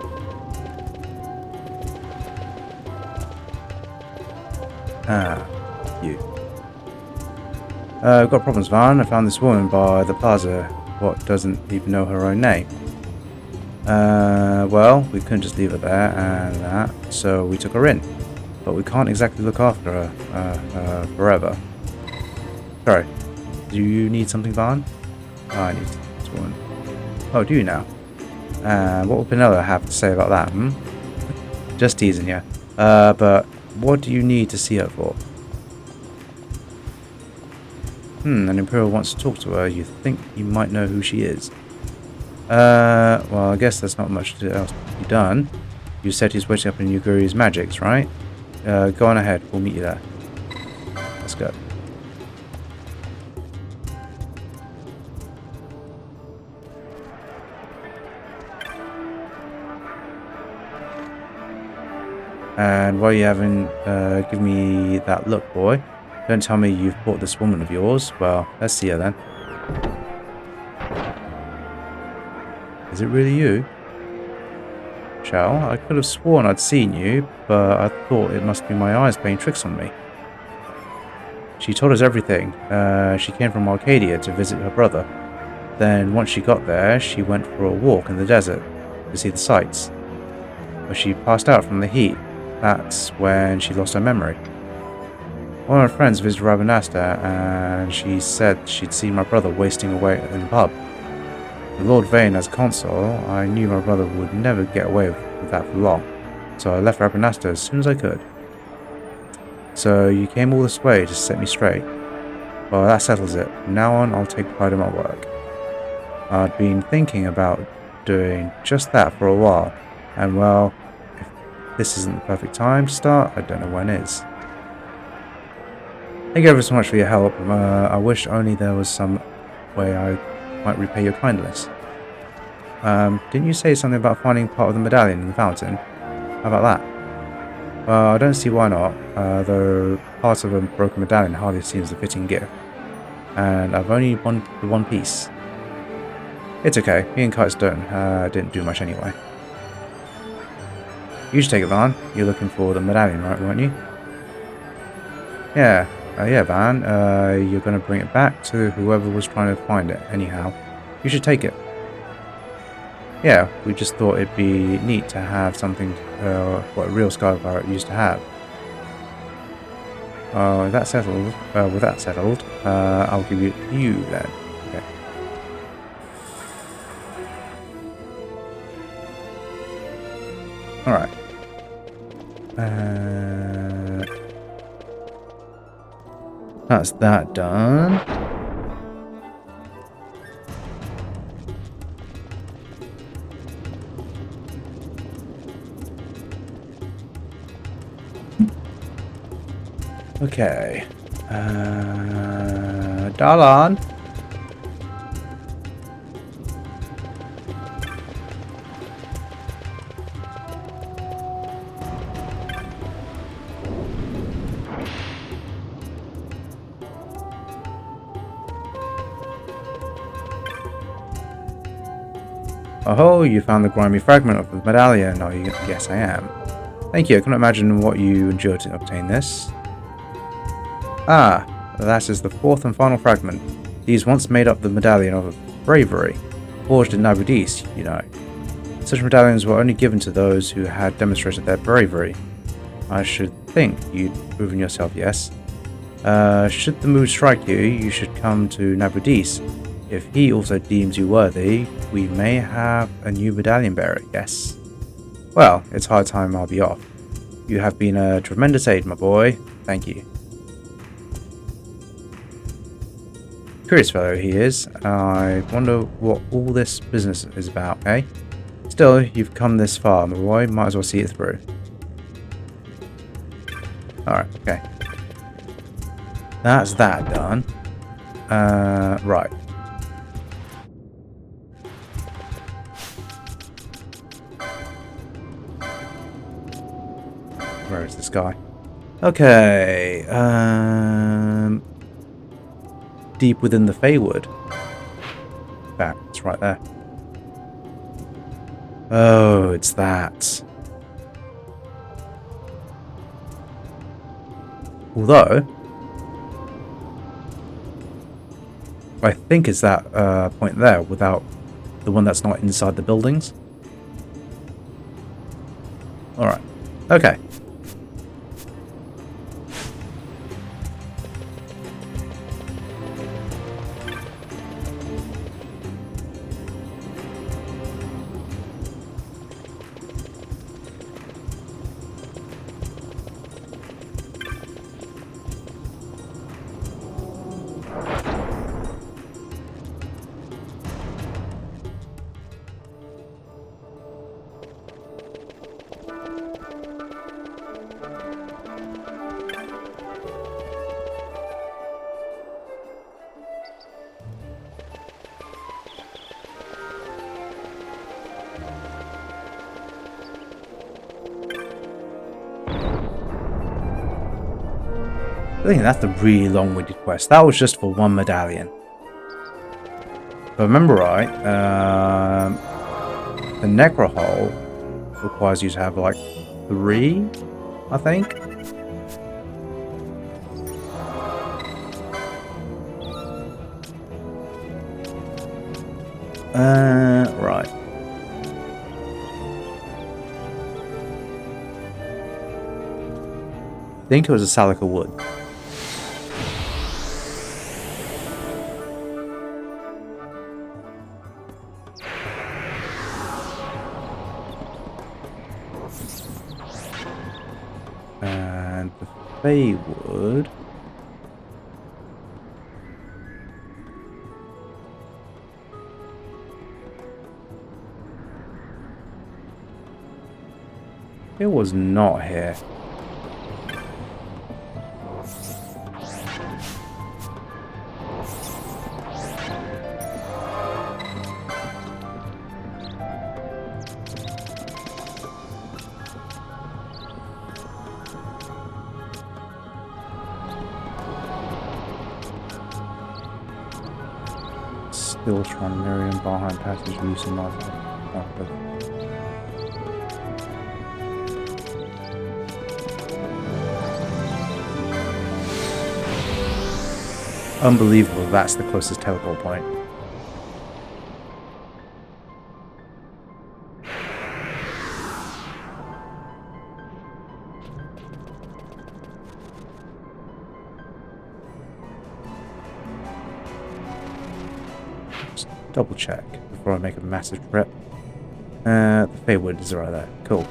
Ah, you. I've got problems, Van. I found this woman by the plaza. What, doesn't even know her own name? Well, we couldn't just leave her there and that, so we took her in. But we can't exactly look after her forever. Sorry, do you need something, Van? Oh, I need this woman. Oh, do you now? What would Penelope have to say about that, hmm? Just teasing you. But what do you need to see her for? An Imperial wants to talk to her. You think you might know who she is? Well, I guess there's not much else to be done. You said he's waiting up in Yuguri's magics, right? Go on ahead. We'll meet you there. Let's go. And while you haven't given me that look, boy, don't tell me you've bought this woman of yours. Well, let's see her then. Is it really you? Shao, I could have sworn I'd seen you, but I thought it must be my eyes playing tricks on me. She told us everything. She came from Arcadia to visit her brother. Then once she got there, she went for a walk in the desert to see the sights. But she passed out from the heat. That's when she lost her memory. One of her friends visited Rabanasta, and she said she'd seen my brother wasting away in the pub. With Lord Vane as consul, I knew my brother would never get away with that for long, so I left Rabanasta as soon as I could. So you came all this way to set me straight. Well, that settles it. From now on, I'll take pride in my work. I'd been thinking about doing just that for a while, and well, if this isn't the perfect time to start, I don't know when is. Thank you ever so much for your help. I wish only there was some way I might repay your kindness. Didn't you say something about finding part of the medallion in the fountain? How about that? Well, I don't see why not, though part of a broken medallion hardly seems a fitting gift. And I've only won the one piece. It's okay, me and Kite Stone didn't do much anyway. You should take it, Van. You're looking for the medallion, right, weren't you? Yeah, Van. You're going to bring it back to whoever was trying to find it, anyhow. You should take it. Yeah, we just thought it'd be neat to have something what a real Sky Pirate used to have. With that settled, I'll give you then. Okay. Alright. That's that done. Okay. Dalan. Oh, you found the grimy fragment of the medallion. Oh, yes, I am. Thank you. I cannot imagine what you endured to obtain this. Ah, that is the fourth and final fragment. These once made up the Medallion of Bravery, forged in Ivalice, you know. Such medallions were only given to those who had demonstrated their bravery. I should think you'd proven yourself, yes. Should the mood strike you, you should come to Nabudis. If he also deems you worthy, we may have a new medallion bearer, yes. Well, it's high time I'll be off. You have been a tremendous aid, my boy. Thank you. Curious fellow he is. I wonder what all this business is about, eh? Still, you've come this far, my boy. Might as well see it through. Alright, okay. That's that done. Right. Where is this guy? Okay. Deep within the Feywood. That, it's right there. Oh, it's that. Although, I think it's that point there without the one that's not inside the buildings. Alright. Okay. I think that's the really long-winded quest. That was just for one medallion. If I remember right, the Necro Hole requires you to have like 3, I think. Right. I think it was a Salica Wood. And the Feywood. It was not here. Still trying Miriam behind passage using my Unbelievable, that's the closest teleport point. Just double check before I make a massive trip. The Feywood is right there. Cool.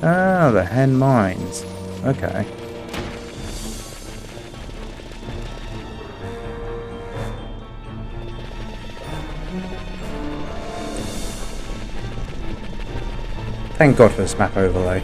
Ah, the hen mines. Okay. Thank God for this map overlay.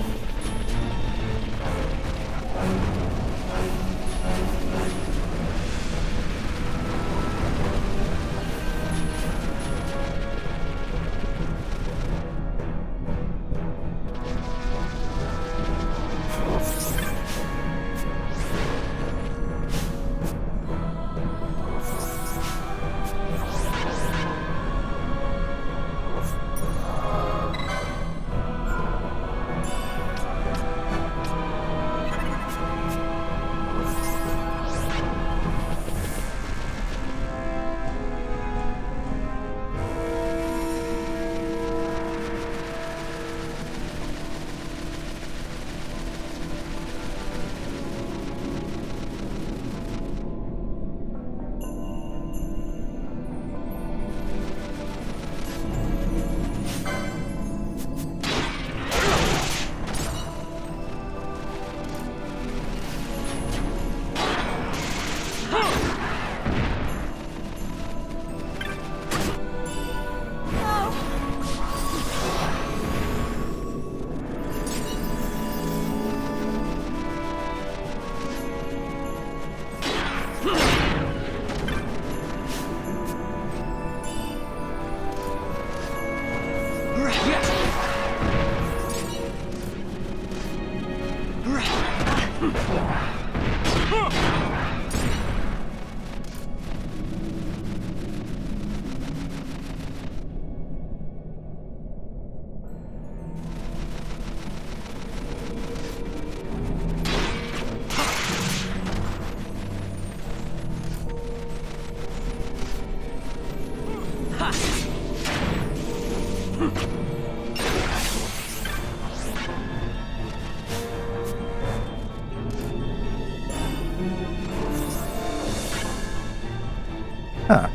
Huh.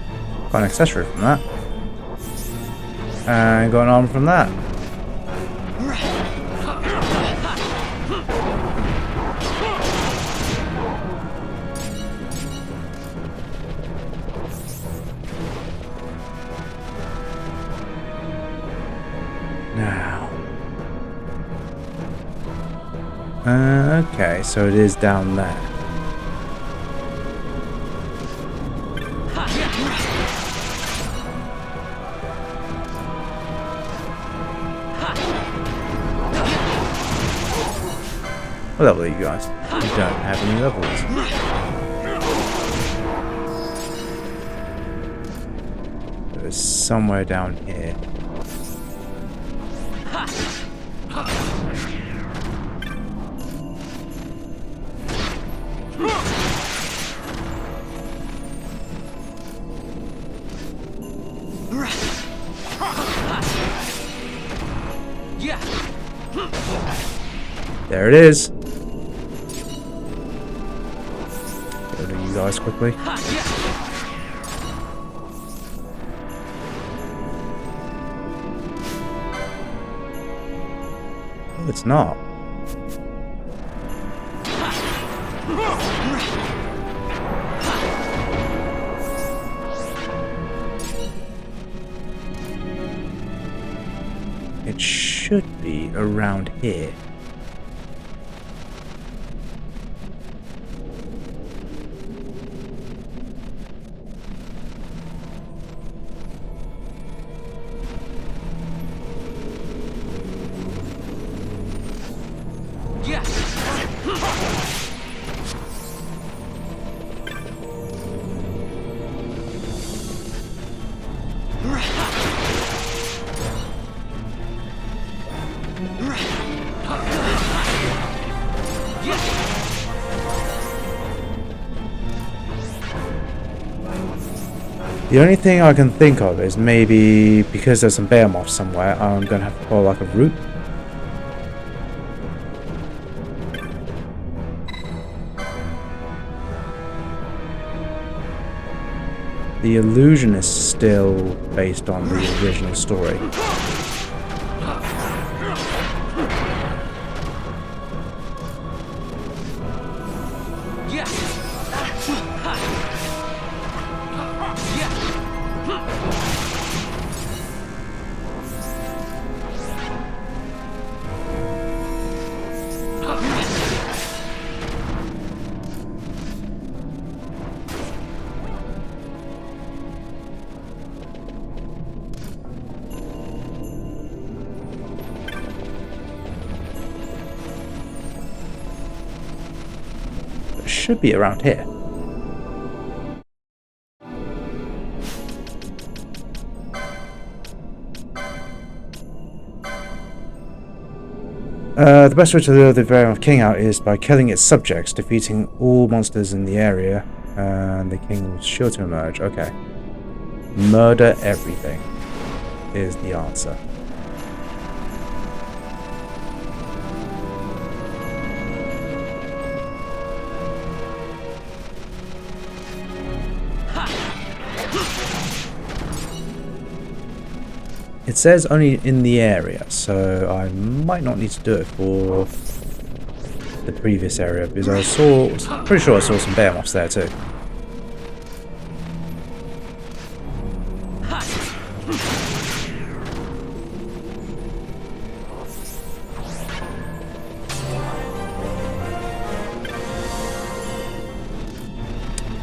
Got an accessory from that. And got an arm from that. Now. Okay, so it is down there. What level are you guys? You don't have any levels. There's somewhere down here. There it is. Go to you guys quickly. Oh, it's not. It should be around here. The only thing I can think of is maybe because there's some Behemoth somewhere, I'm going to have to follow like a route. The illusion is still based on the original story. should be around here. The best way to lure the Behemoth King out is by killing its subjects, defeating all monsters in the area, and the king was sure to emerge. Okay. Murder everything is the answer. It says only in the area, so I might not need to do it for the previous area, because pretty sure I saw some Behemoths there too.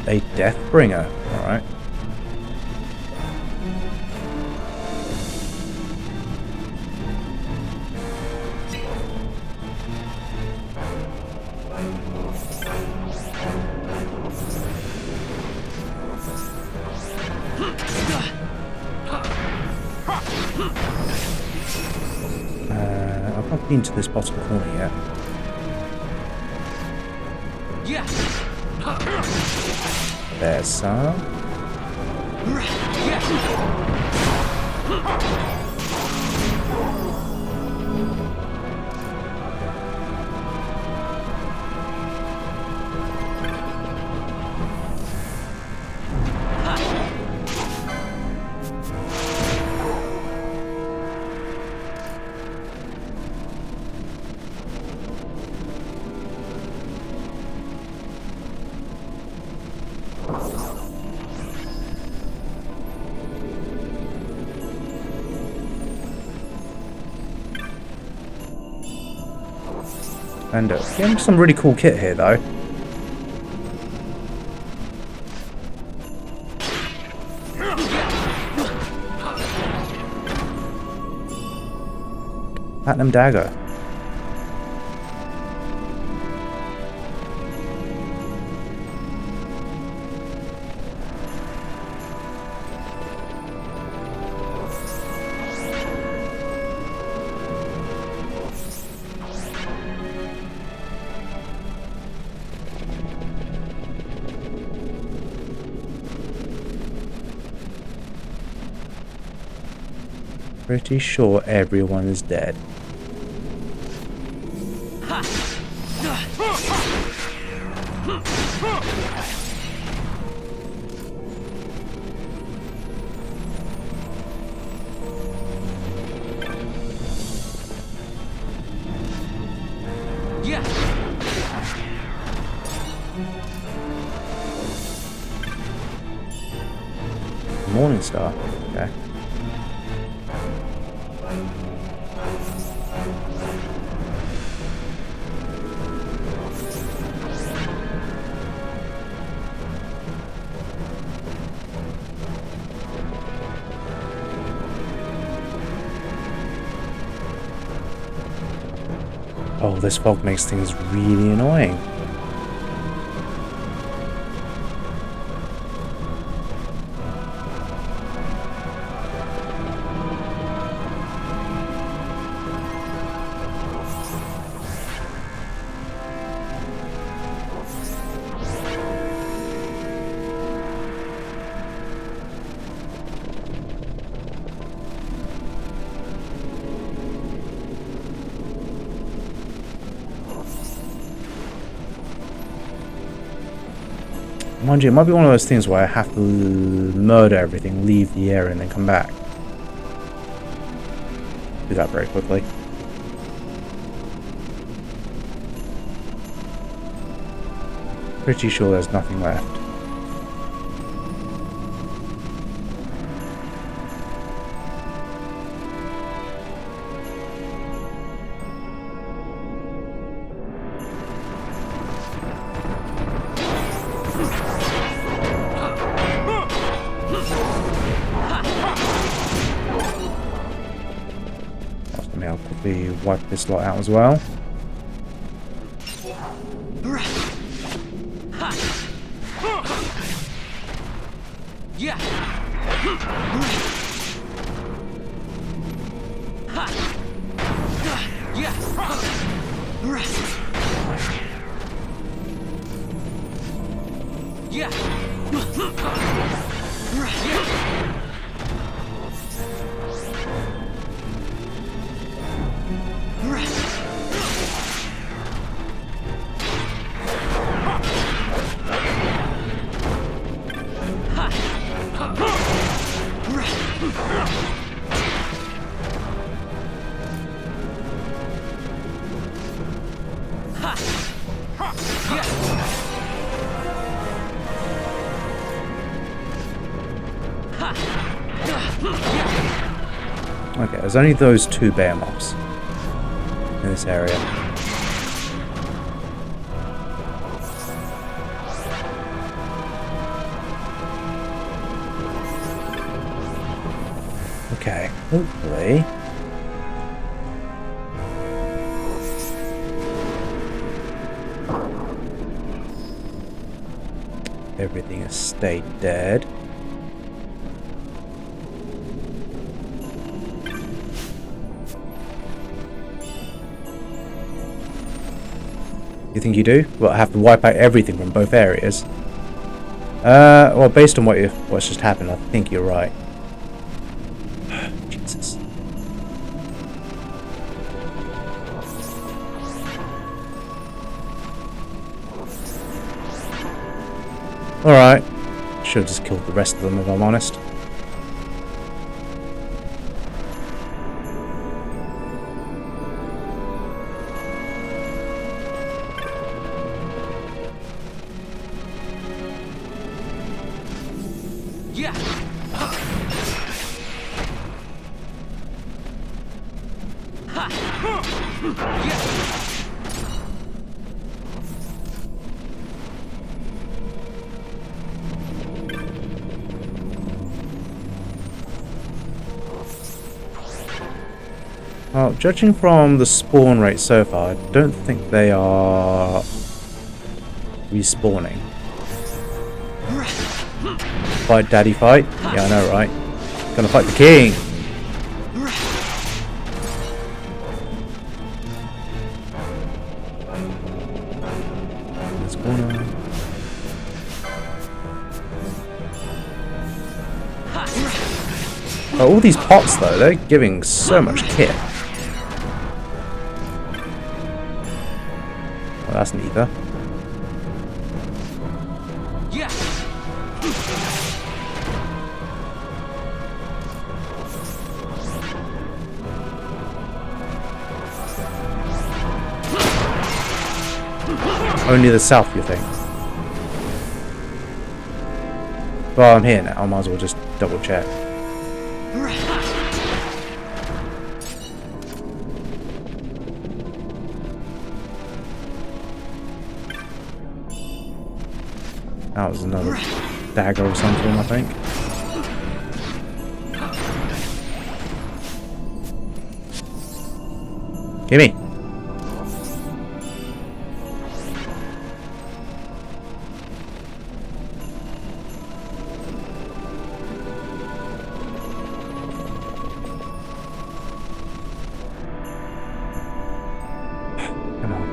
A Deathbringer, alright. I've not been to this bottom corner yet. There's some. And getting some really cool kit here, though. Platinum dagger. Pretty sure everyone is dead. Morning Star. Okay. Oh, this fog makes things really annoying. Mind you, it might be one of those things where I have to murder everything, leave the area, and then come back. Do that very quickly. Pretty sure there's nothing left. I'll quickly wipe this lot out as well. Okay, there's only those two Behemoths in this area. Okay, hopefully. Everything has stayed dead. You think you do? Well, I have to wipe out everything from both areas. Well, based on what's just happened, I think you're right. Jesus. Alright. Should have just killed the rest of them, if I'm honest. Well, judging from the spawn rate so far, I don't think they are respawning. Fight, daddy, fight. Yeah, I know, right? Gonna fight the king. What's going on? Oh, all these pots, though, they're giving so much kit. Well, that's neither. Only the south, you think? Well, I'm here now. I might as well just double check. That was another dagger or something, I think. Gimme! Come on.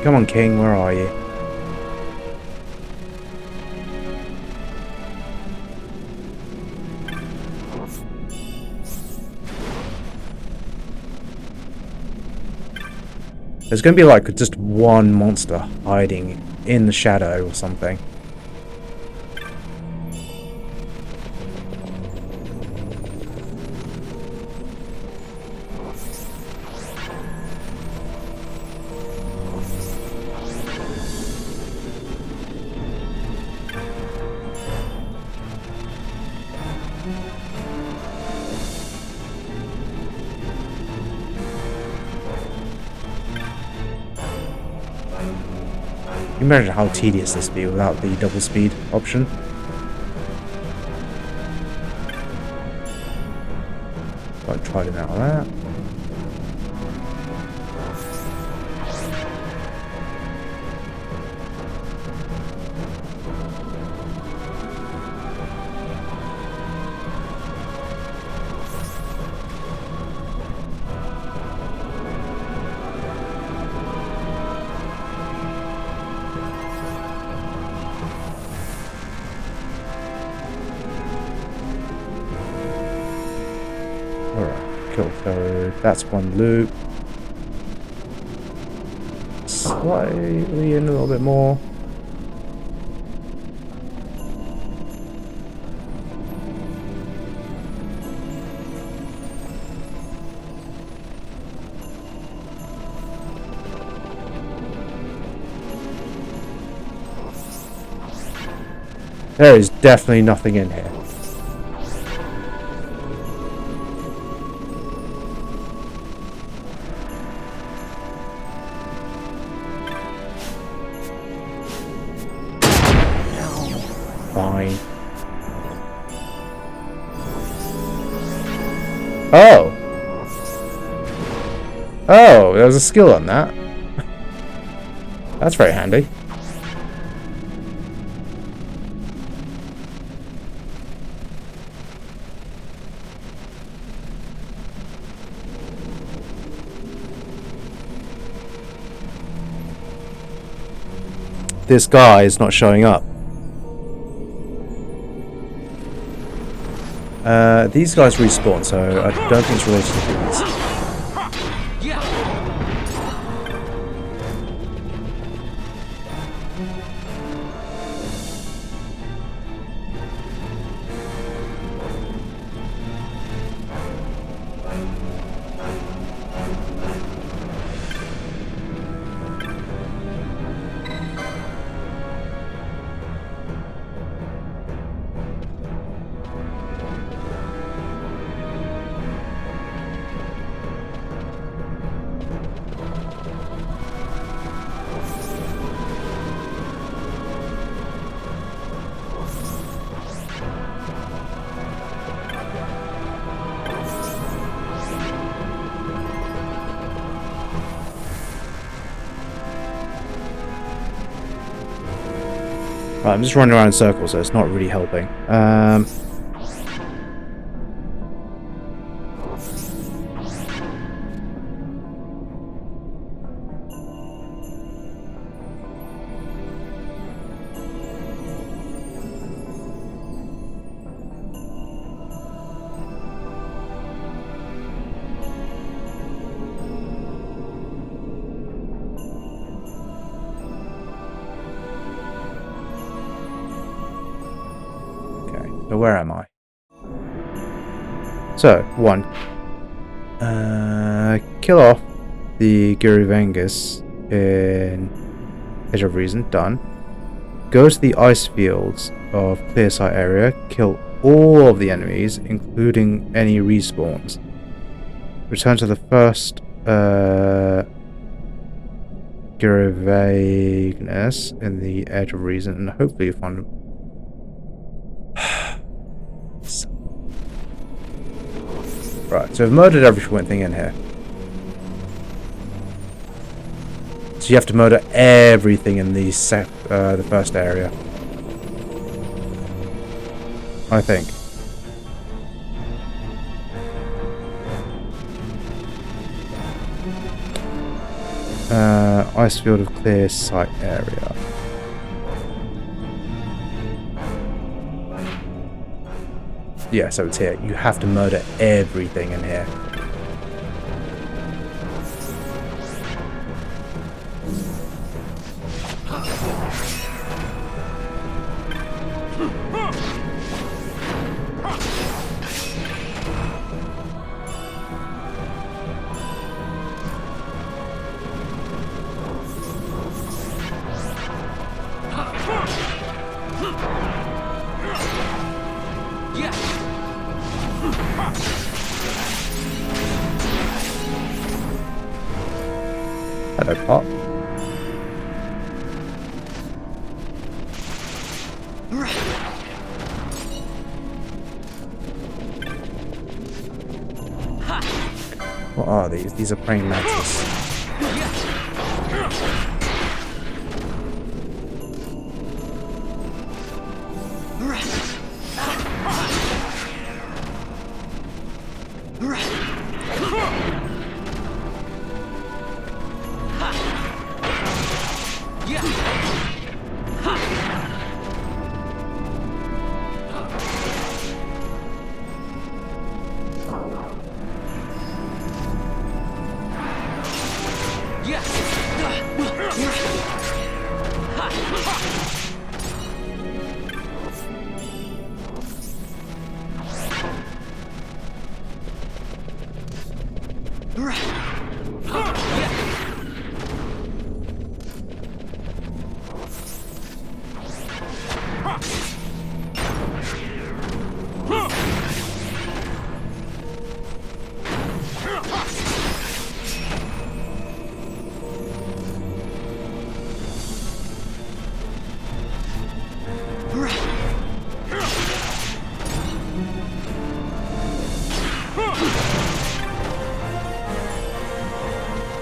Come on, King, where are you? There's going to be like just one monster hiding in the shadow or something. You can imagine how tedious this would be without the double speed option. Got Trident out of that. So that's one loop. Slightly in a little bit more. There is definitely nothing in here. Fine. Oh! Oh, there's a skill on that. That's very handy. This guy is not showing up. These guys respawn, so I don't think it's related to these. Right, I'm just running around in circles, so it's not really helping. So where am I? So, 1. Kill off the Gyrivangus in Edge of Reason. Done. Go to the ice fields of Clear Sight area. Kill all of the enemies, including any respawns. Return to the first Gyrivangus in the Edge of Reason, and hopefully you find Right, so I've murdered everything in here. So you have to murder everything in the first area. I think. Ice field of Clear Sight area. Yeah, so it's here. You have to murder everything in here. Hello, Pop. are these? These are praying mantis.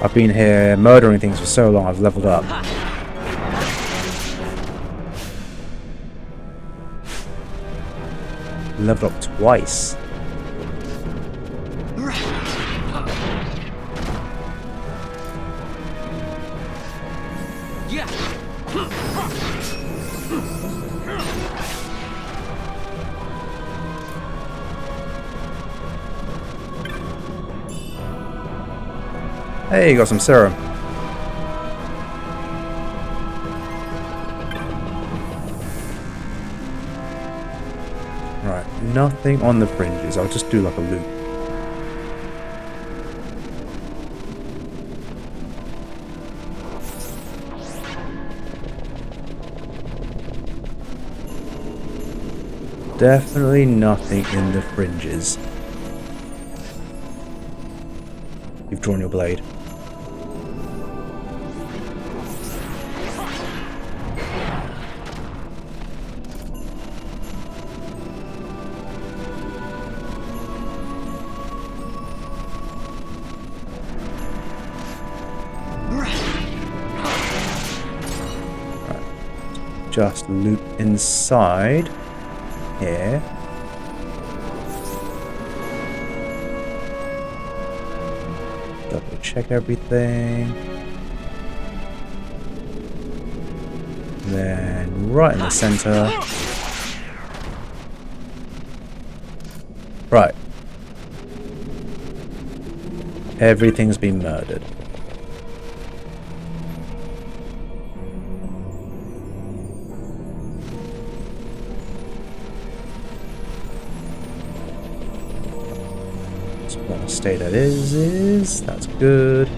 I've been here murdering things for so long, I've leveled up. Leveled up twice. Hey, you got some serum. Right, nothing on the fringes. I'll just do like a loop. Definitely nothing in the fringes. You've drawn your blade. Just loop inside here. Double check everything. Then right in the center. Right. Everything's been murdered. State that is that's good.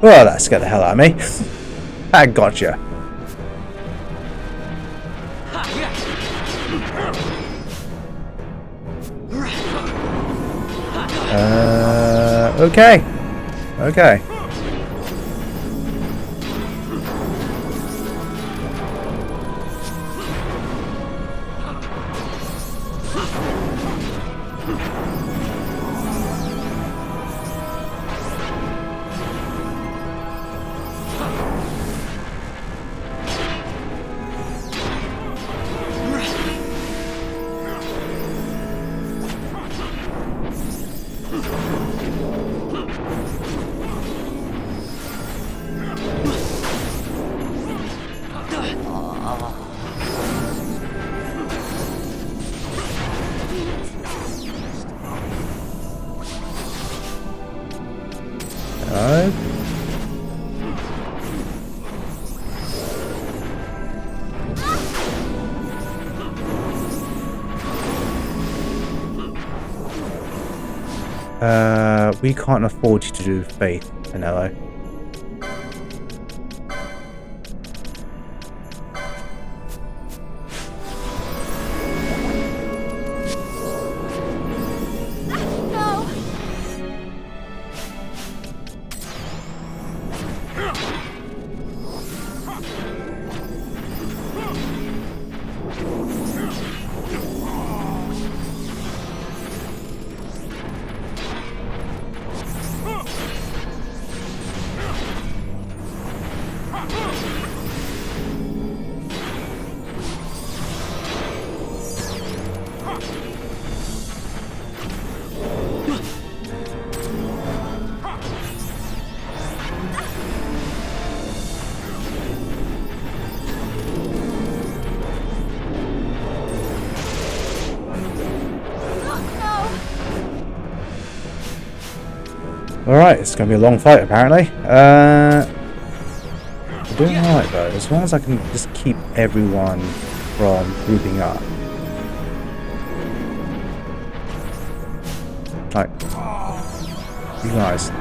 Well, that scared the hell out of me. I gotcha. Okay. Okay. We can't afford you to do faith, Pinello. Alright, it's going to be a long fight apparently. I'm doing alright though, as long as I can just keep everyone from grouping up. Like, you guys.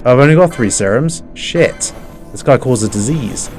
I've only got 3 serums. Shit. This guy causes disease.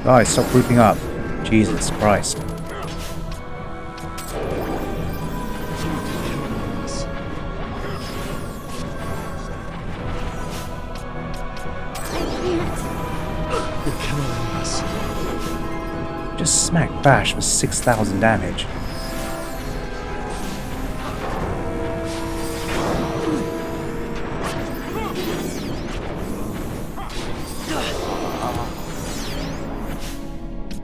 Guys, stop grouping up. Jesus Christ. Just smack Bash for 6,000 damage.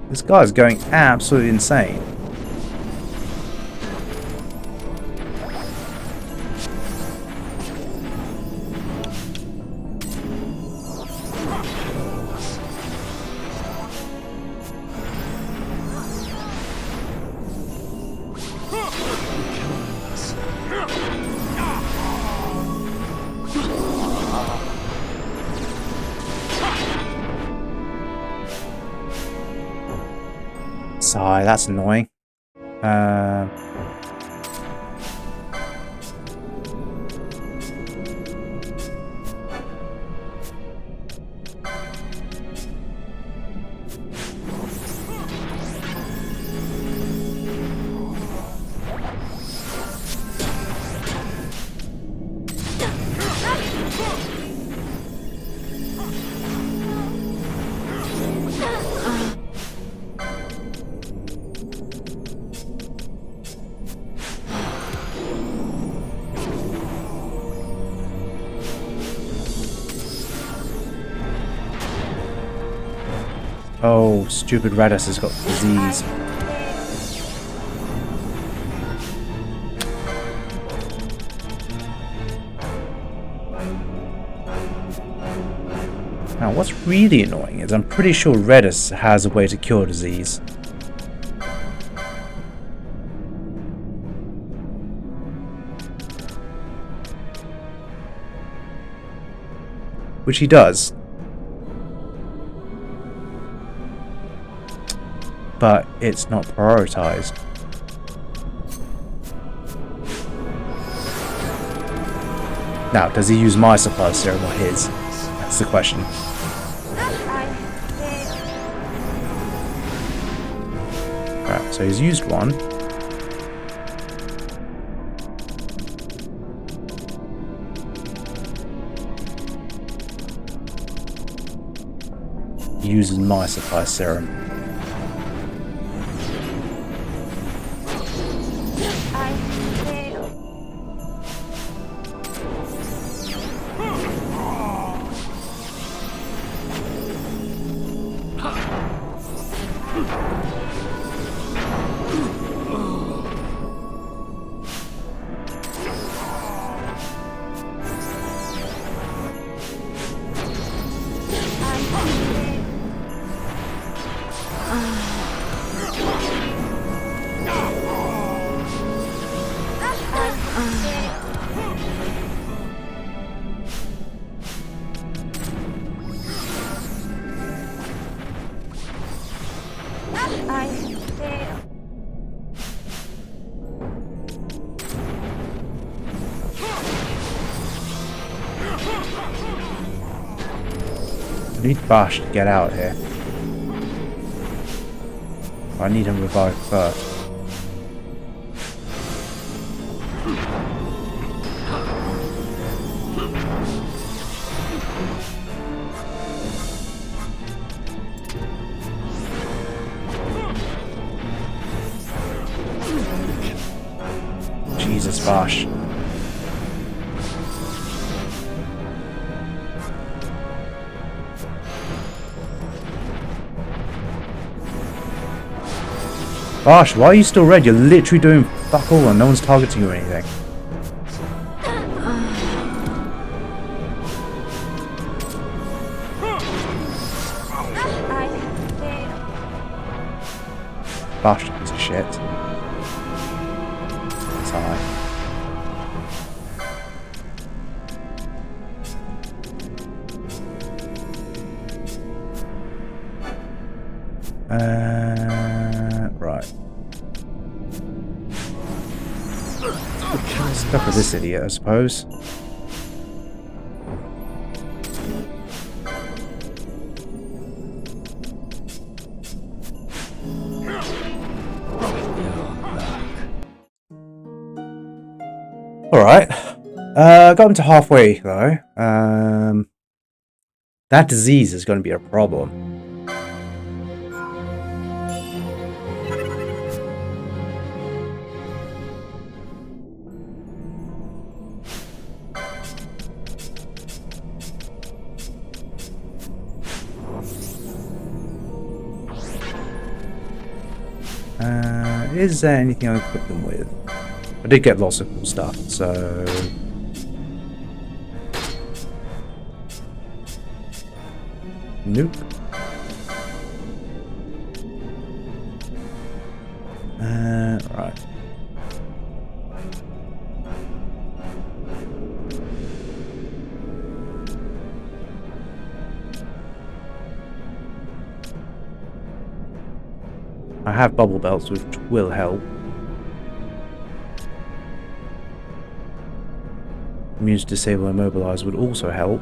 This guy's going absolutely insane. Sigh, that's annoying. Oh, stupid Radis has got disease. Now, what's really annoying is I'm pretty sure Redis has a way to cure disease. Which he does. But it's not prioritized. Now, does he use my supply serum or his? That's the question. Right, so he's used one. uses my supply serum. I need Bash to get out here. I need him revived first. Jesus, Bash. Bash, why are you still red? You're literally doing fuck all and no one's targeting you or anything. Bash, you piece of shit. That's alright. Right. Stuck with this idiot, I suppose. Alright. Got him to halfway, though. That disease is going to be a problem. Is there anything I can equip them with? I did get lots of cool stuff, so... Nope. Right. I have bubble belts, which will help. Immune to disable and immobilize would also help.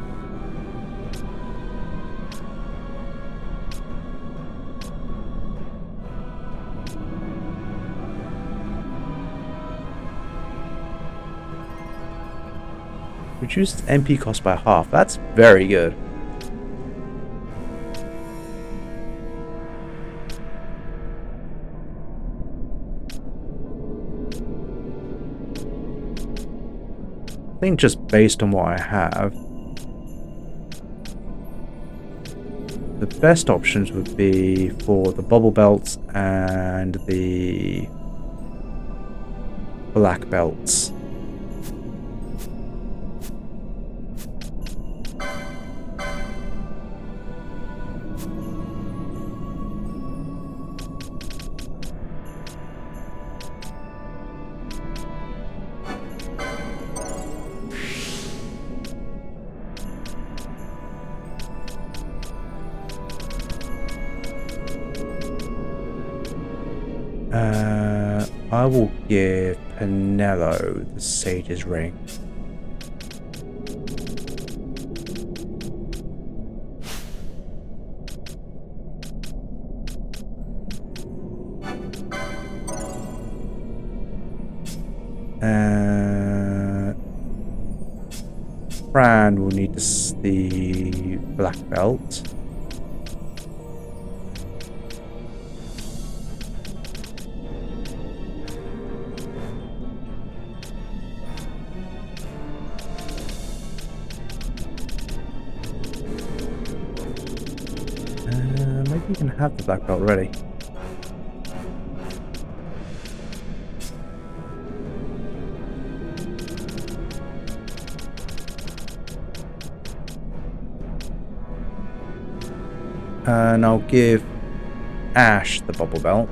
Reduced MP cost by half. That's very good. I think just based on what I have, the best options would be for the bubble belts and the black belts. I will give Pinello the Sage's Ring. Fran will need the black belt. have the black belt already. And I'll give Ash the bubble belt.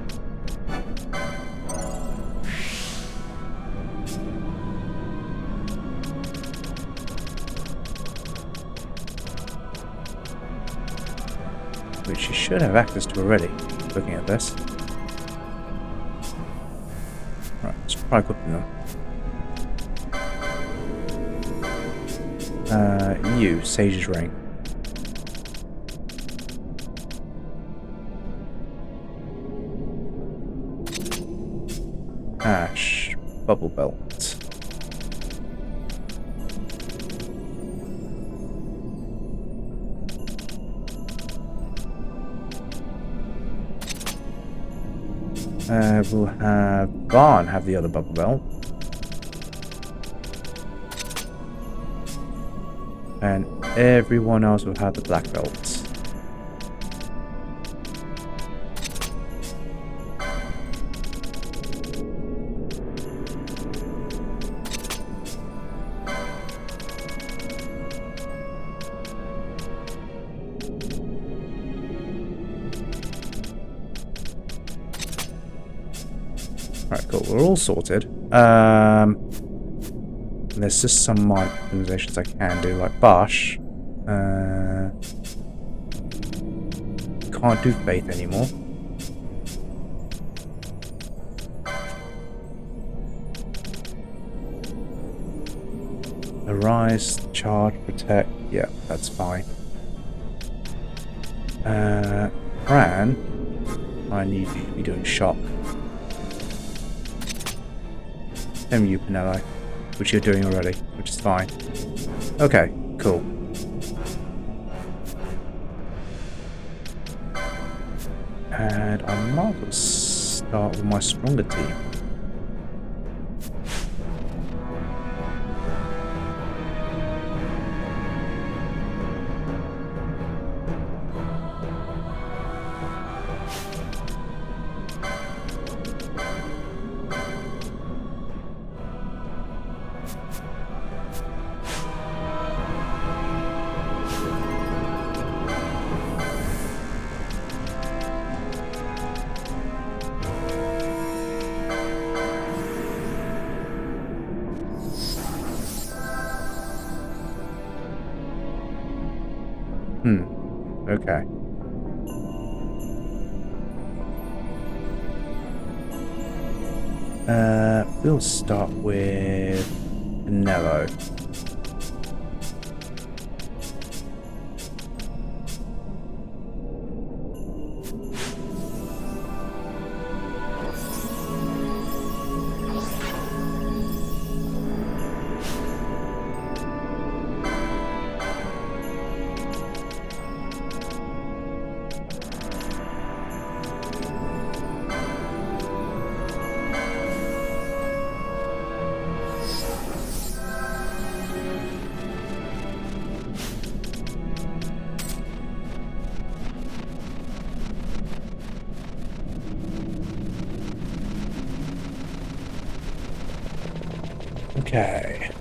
Which she should have access to already, looking at this. Right, let's try equipping them. You, Sage's Ring. Ash, Bubble Belt. We'll have Barn have the other Bubble Belt. And everyone else will have the black belts. Alright, cool. We're all sorted. There's just some minor optimizations I can do, like Bosch. Can't do Faith anymore. Arise, Charge, Protect. Yeah, that's fine. Fran, I need you to be doing Shock. Same you, Pinelli, which you're doing already, which is fine. Okay, cool. And I might as well start with my stronger team. Okay. We'll start with Nello. Okay.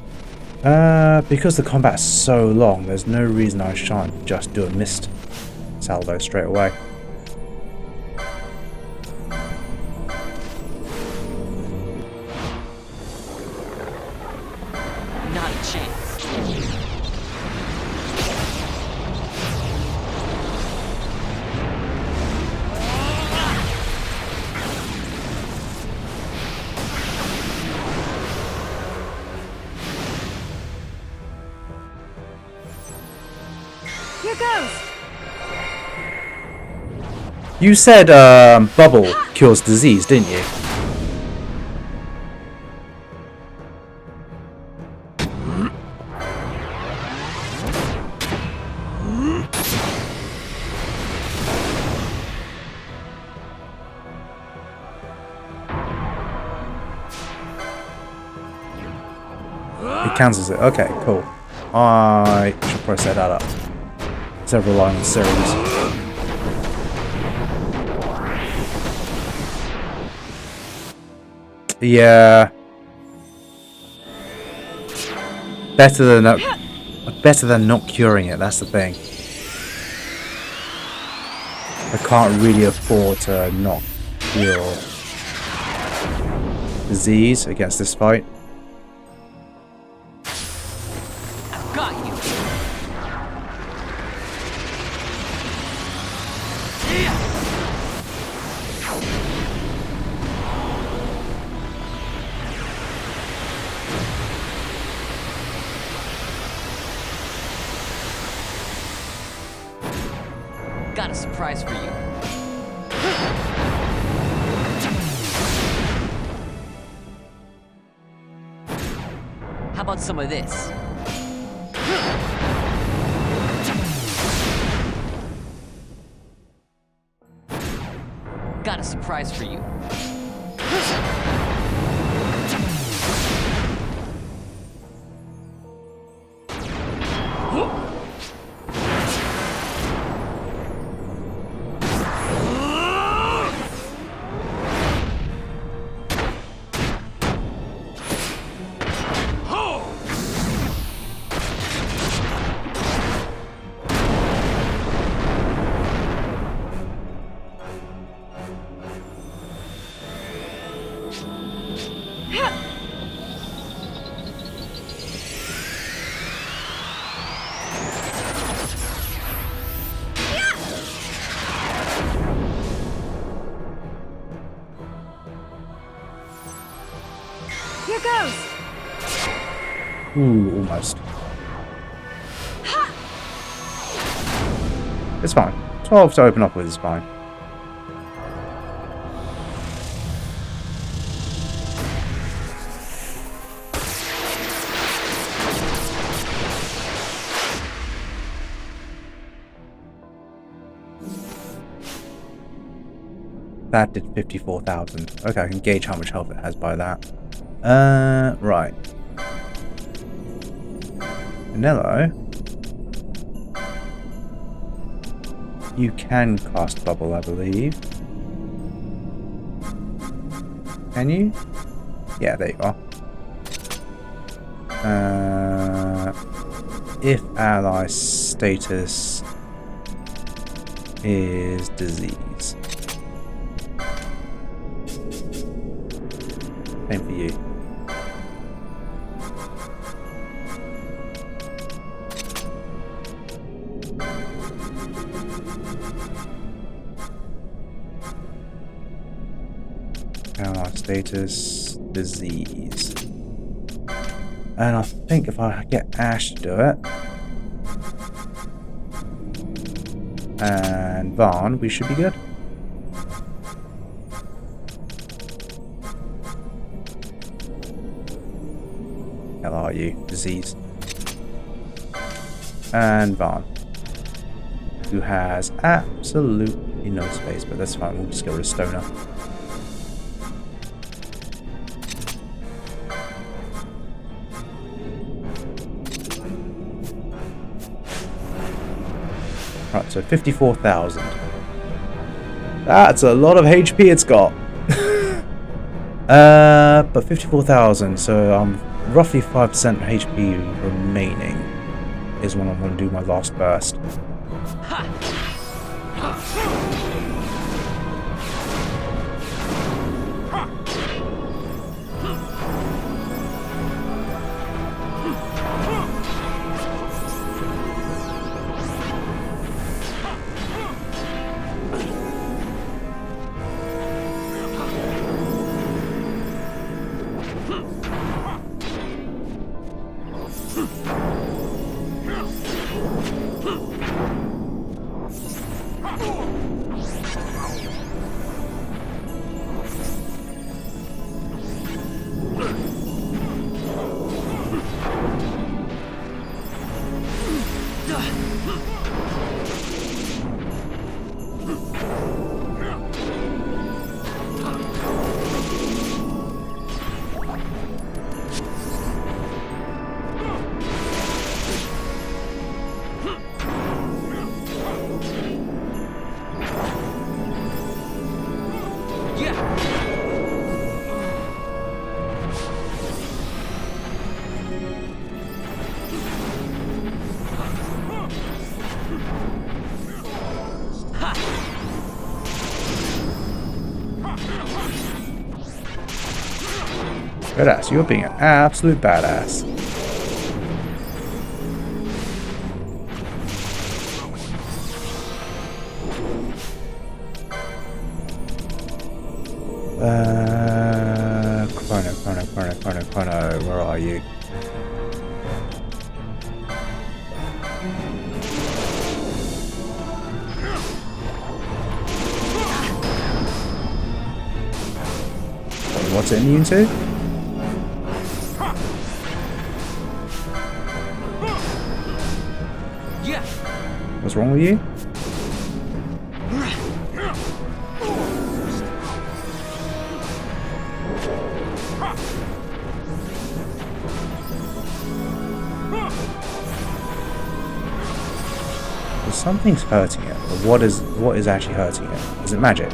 Because the combat's so long, there's no reason I shan't just do a mist salvo straight away. Not a chance. Here goes. You said bubble cures disease, didn't you? It cancels it. Okay, cool. I should probably set that up. Several lines of series. Yeah. Better than not curing it, that's the thing. I can't really afford to not cure disease against this fight. I've got you. Got a surprise for you. How about some of this? Got a surprise for you. Here goes! Ooh, almost. It's fine. 12 to open up with is fine. That did 54,000. Okay, I can gauge how much health it has by that. Right. Vanillo. You can cast Bubble, I believe. Can you? Yeah, there you are. If ally status is disease. Same for you. Ally status disease. And I think if I get Ash to do it, and Vaughn, we should be good. Hell are you? Disease. And Vaughn, who has absolutely no space, but that's fine, we'll just go with Stoner. Right, so 54,000. That's a lot of HP it's got. But 54,000, so I'm roughly 5% HP remaining is when I'm going to do my last burst. Badass, you're being an absolute badass. Chrono, where are you? What's it immune to? What's wrong with you? Something's hurting it, but what is actually hurting it? Is it magic?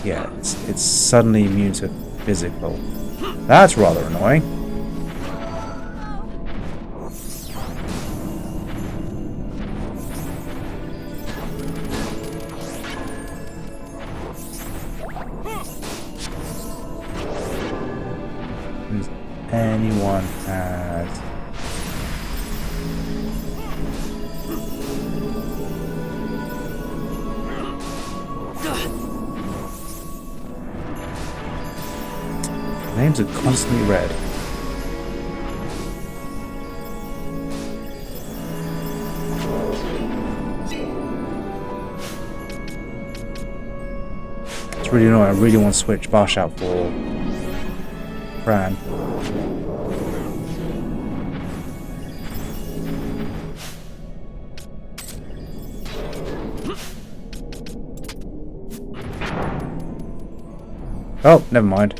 Yeah, it's suddenly immune to physical. That's rather annoying. Anyone has names are constantly red. It's really annoying. I really want to switch Bash out for Fran. Oh, never mind.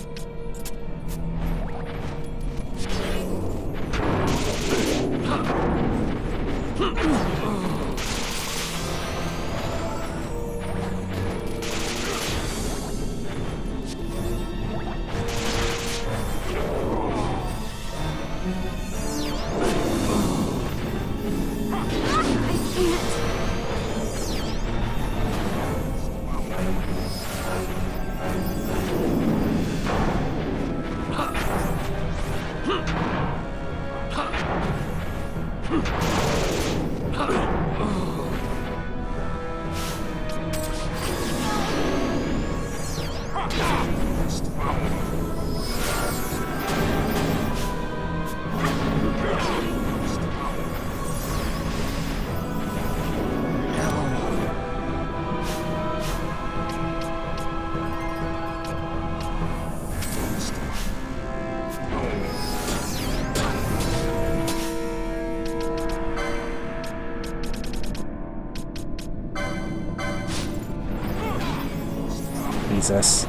Jesus.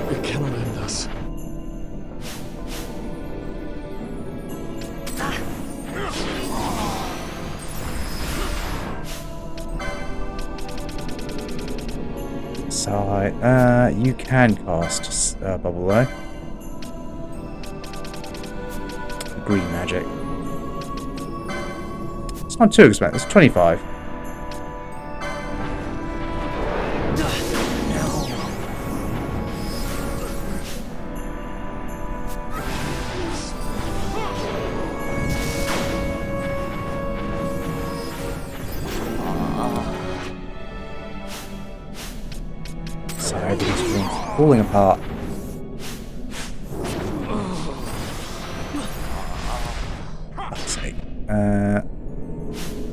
It cannot end us. So, you can cast Bubble though. Green magic. It's not too expensive, it's 25. So everything's falling apart. Fuck's sake.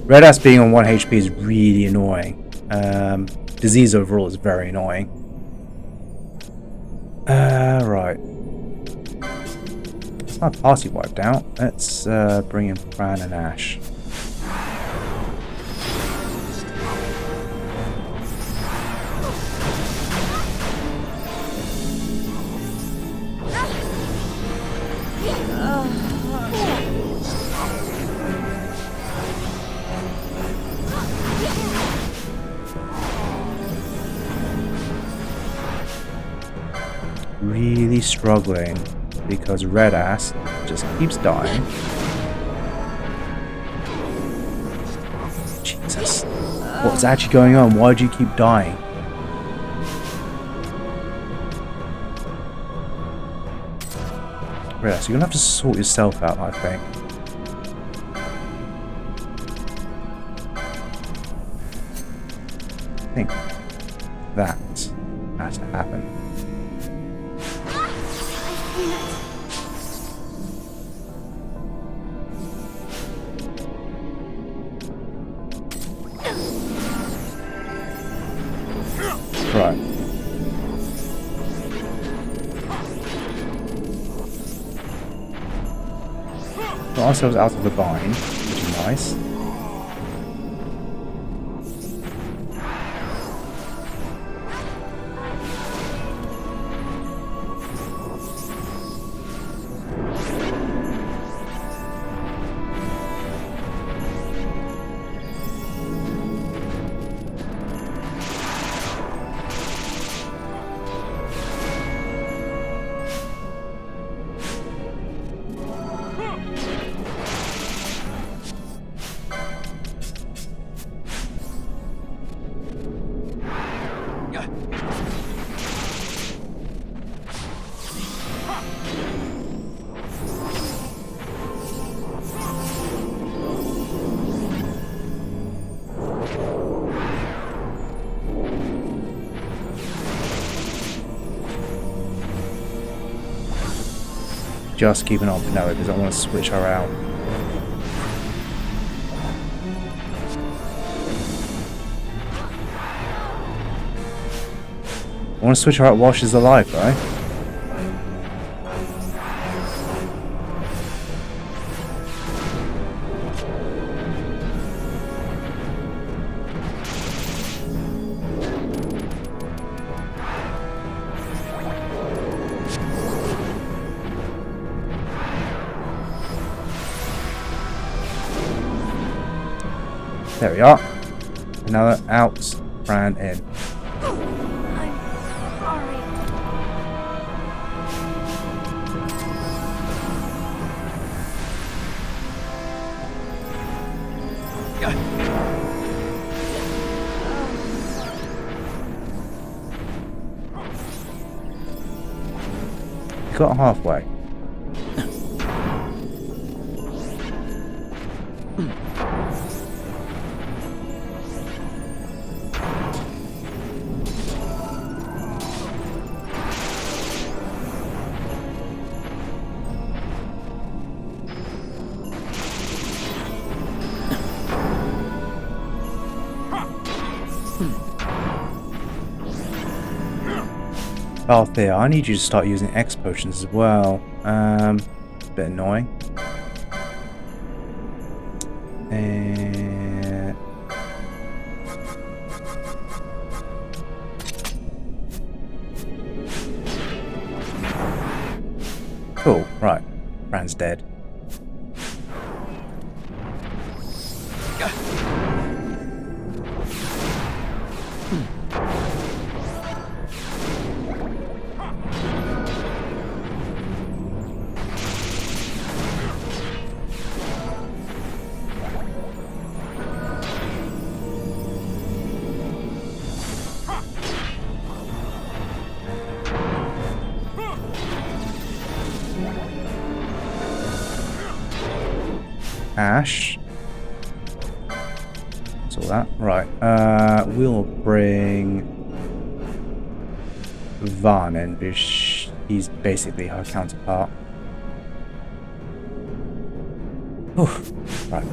Red Ass being on 1 HP is really annoying. Disease overall is very annoying. Right. It's not party wiped out. Let's bring in Fran and Ash. Really struggling. because Red Ass just keeps dying. Jesus. What's actually going on? Why do you keep dying? Red Ass, you're gonna have to sort yourself out, I think. I think that has to happen. Right. Got ourselves out of the bind, which is nice. Just keeping on Penelope because I want to switch her out. I want to switch her out while she's alive, right? There we are. Another out, Fran in. Got halfway. Althea, I need you to start using X potions as well. Bit annoying. Cool, right. Fran's dead. Ash. So that right. We'll bring Van in because he's basically her counterpart. Oof. Right.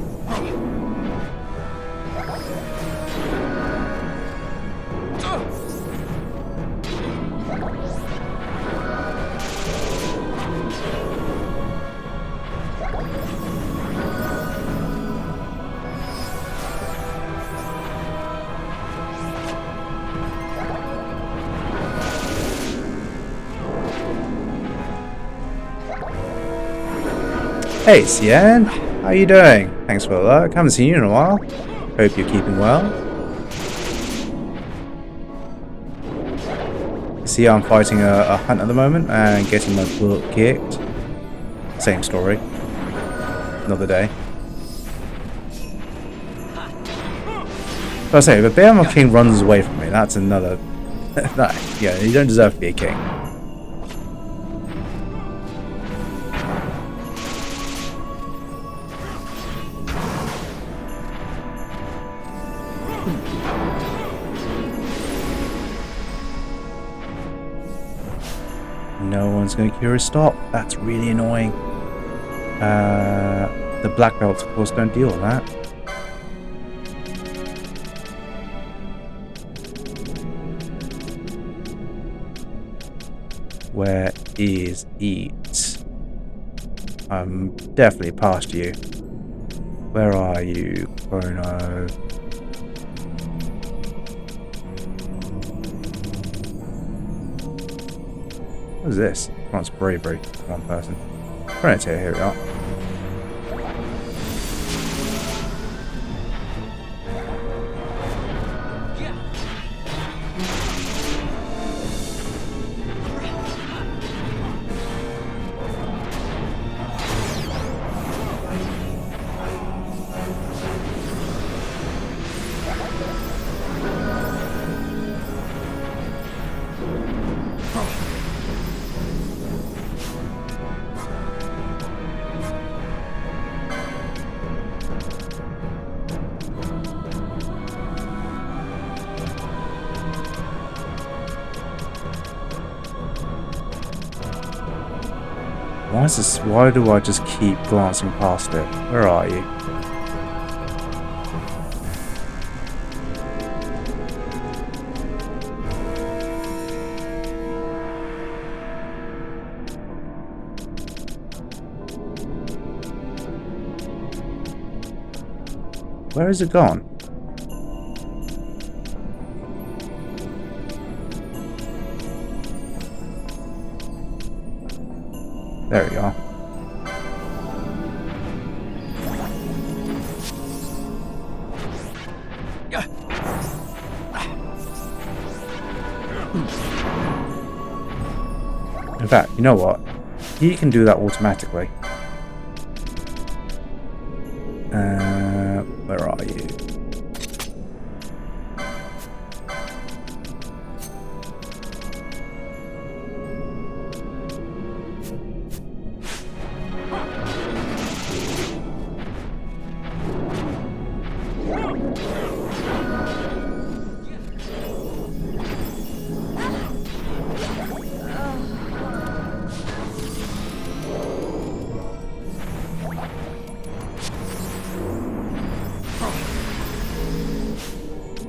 Hey, Cien, how you doing? Thanks for the luck. Haven't seen you in a while. Hope you're keeping well. See, I'm fighting a hunt at the moment and getting my butt kicked. Same story. Another day. I say, if a Behemoth King runs away from me, that's another... no, yeah, you don't deserve to be a king. No one's going to cure his stop. That's really annoying. The black belts, of course, don't deal with that. Where is it? I'm definitely past you. Where are you, Chrono? What is this? Oh, it's bravery. One person. Right here we are. Why is this? Why do I just keep glancing past it? Where are you? Where is it gone? There we go. In fact, you know what? He can do that automatically. Where are you?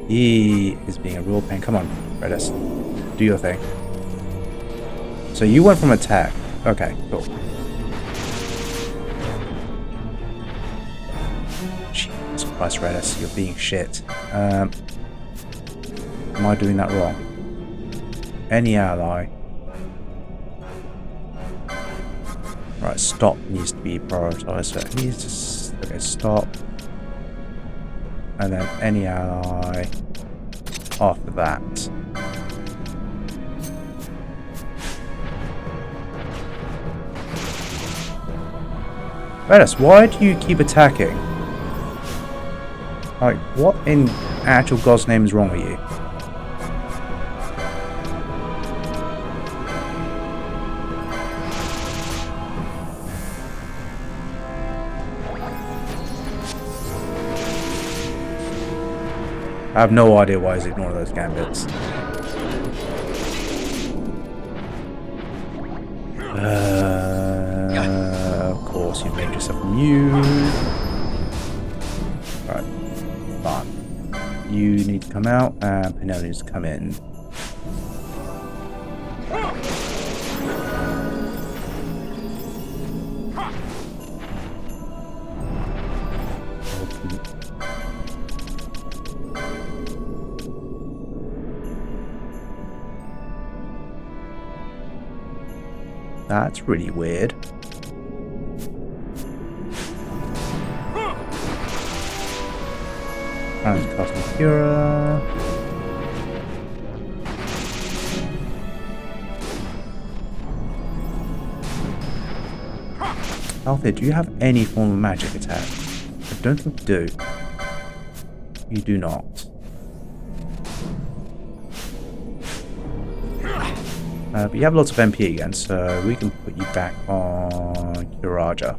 He is being a real pain. Come on, Redis. Do your thing. So you went from attack. Okay, cool. Jesus Christ, Redis, you're being shit. Am I doing that wrong? Any ally. Right, stop needs to be prioritized. So it needs to... Okay, stop. And then any ally after that. Redis, why do you keep attacking? Like, what in actual God's name is wrong with you? I have no idea why he's ignoring those gambits. Of course, you've made yourself immune. Right, fine. You need to come out, and Pinelli needs to come in. That's really weird. And Cosmic Cura. Althea, do you have any form of magic attack? I don't think you do. You do not. But you have lots of MP again, so we can put you back on Kiraja.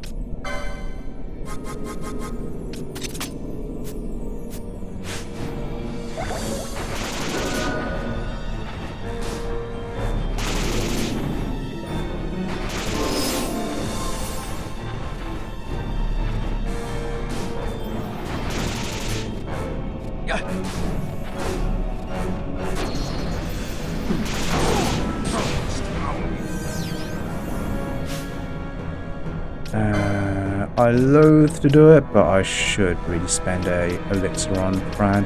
I loathe to do it, but I should really spend a elixir on Fran.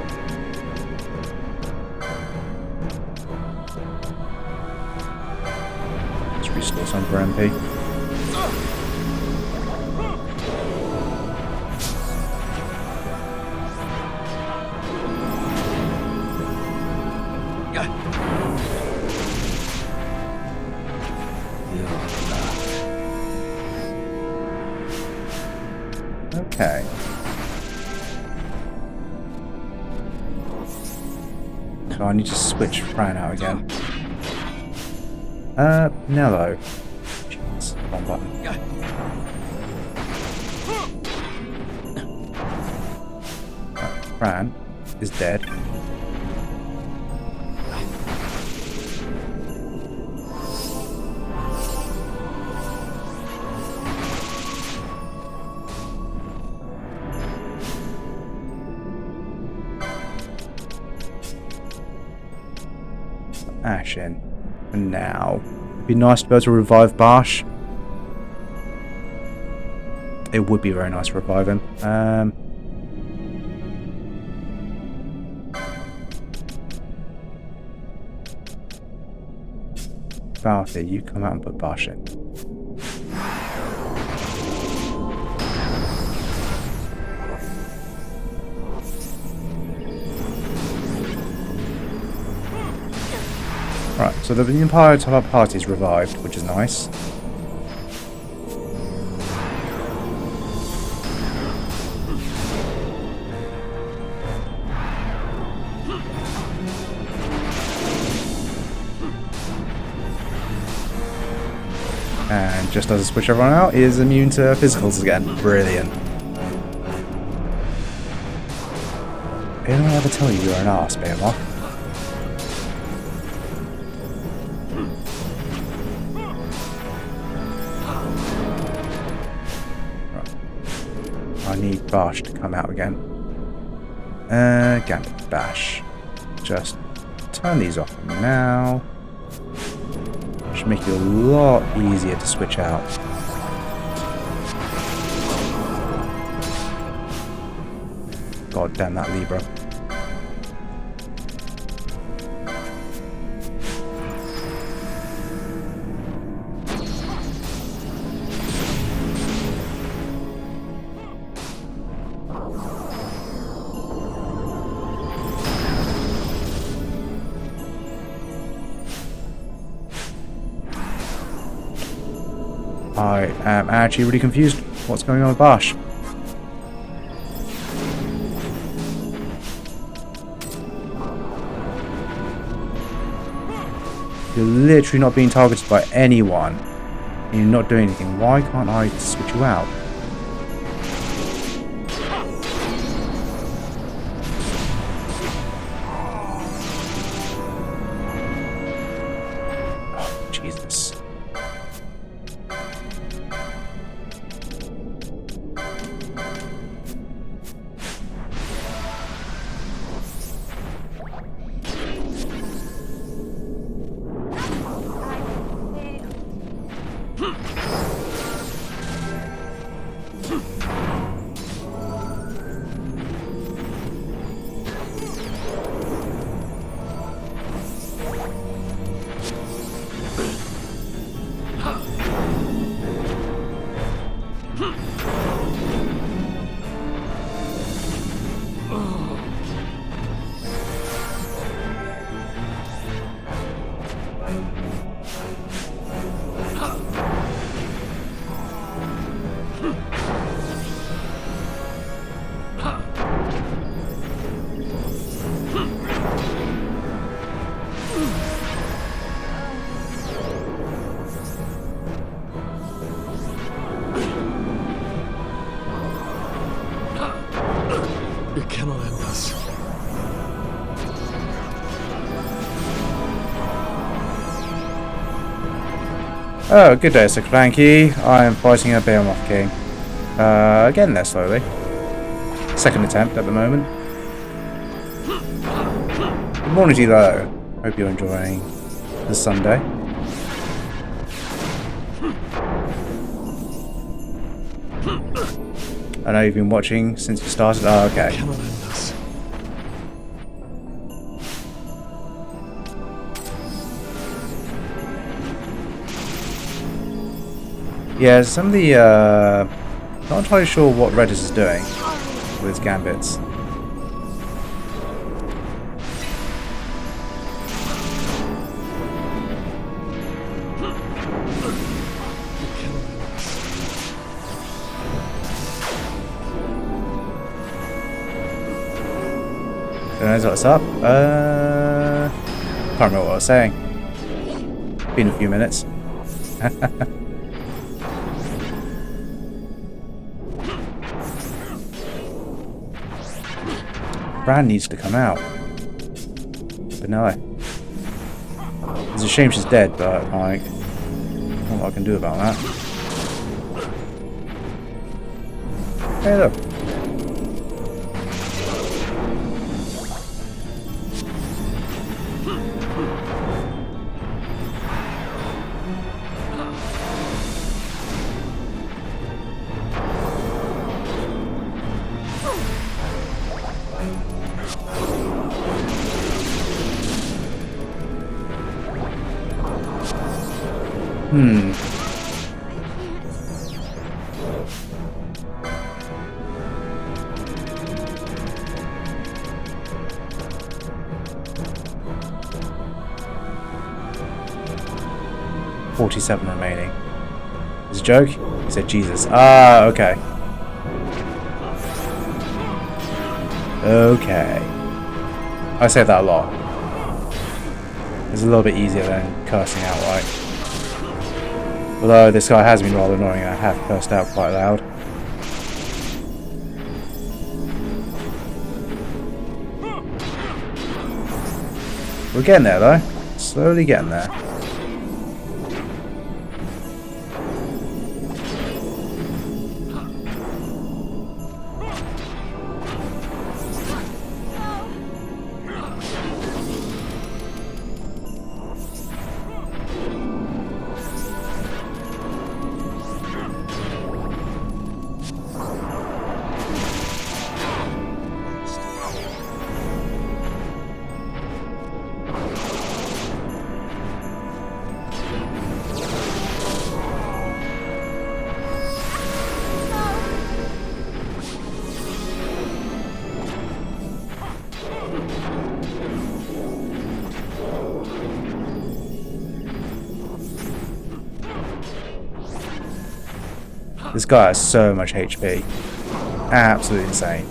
Let's restore some for MP. Okay. So I need to switch Fran out again. Nello. Jeez, wrong button. Fran is dead. Ash in for now. It'd be nice to be able to revive Barsh. It would be very nice to revive him. Balthy, you come out and put Barsh in. Right, so the entirety of our party is revived, which is nice. And just as I switch everyone out, is immune to physicals again. Brilliant. Anyone ever tell you you're an arse, Behemoth? I need Bash to come out again. Gambit Bash. Just turn these off now. Should make it a lot easier to switch out. God damn that Libra. I am actually really confused what's going on with Bash. You're literally not being targeted by anyone. And you're not doing anything. Why can't I switch you out? Oh, Jesus. It cannot end us. Oh, good day, Sir Clanky. I am fighting a Behemoth King. Getting there slowly. Second attempt at the moment. Good morning to you, though. Hope you're enjoying the Sunday. I know you've been watching since you started. Oh, okay. It cannot end us. Yeah, some of the, not entirely sure what Redis is doing with its gambits. Don't know what's up. Can't remember what I was saying. Been a few minutes. Bran needs to come out. But no. It's a shame she's dead, but like, not what I can do about that. Hey, look. Hmm. $47 remaining. Is it a joke? He said Jesus. Ah, okay. Okay. I say that a lot. It's a little bit easier than cursing outright. Although this guy has been rather annoying, I have cursed out quite loud. We're getting there though. Slowly getting there. This guy has so much HP. Absolutely insane.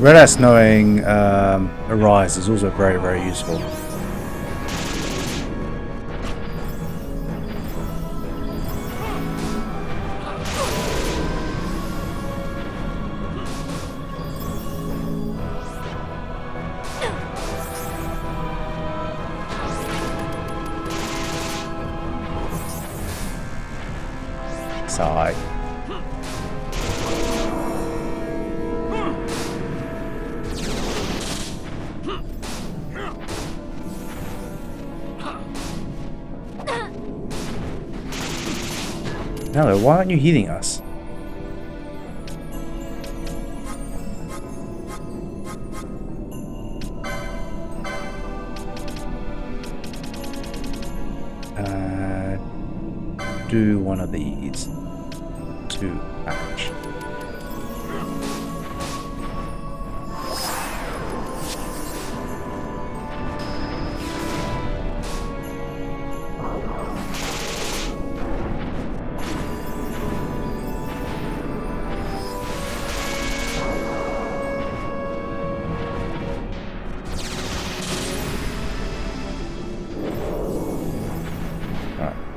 Redas knowing Arise is also very, very useful. Sigh. Hello, why aren't you healing us? do one of these to match.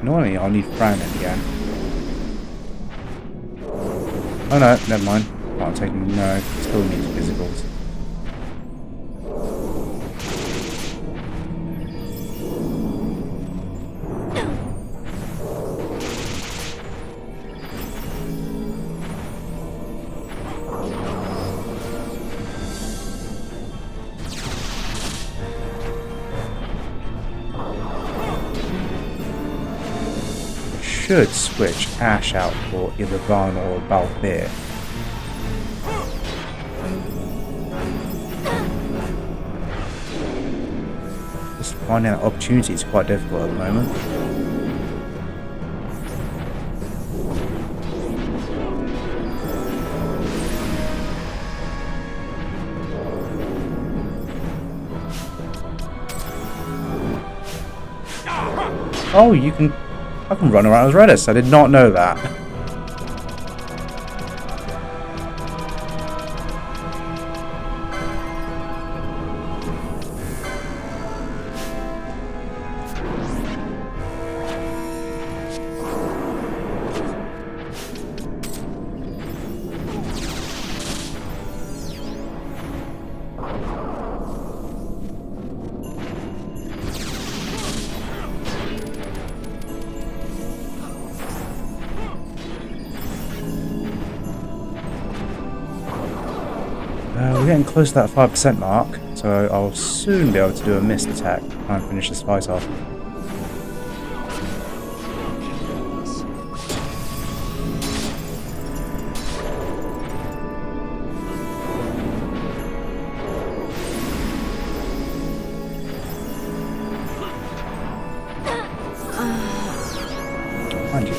Annoyingly, I'll need Fragment again. Oh no, never mind. Can't take him. No, still needs physicals. Should switch Ash out for either Van or Balthier. Just finding that opportunity is quite difficult at the moment. Oh, you can... I can run around as Redis. I did not know that. We're getting close to that 5% mark, so I'll soon be able to do a missed attack and finish this fight off. Mind you,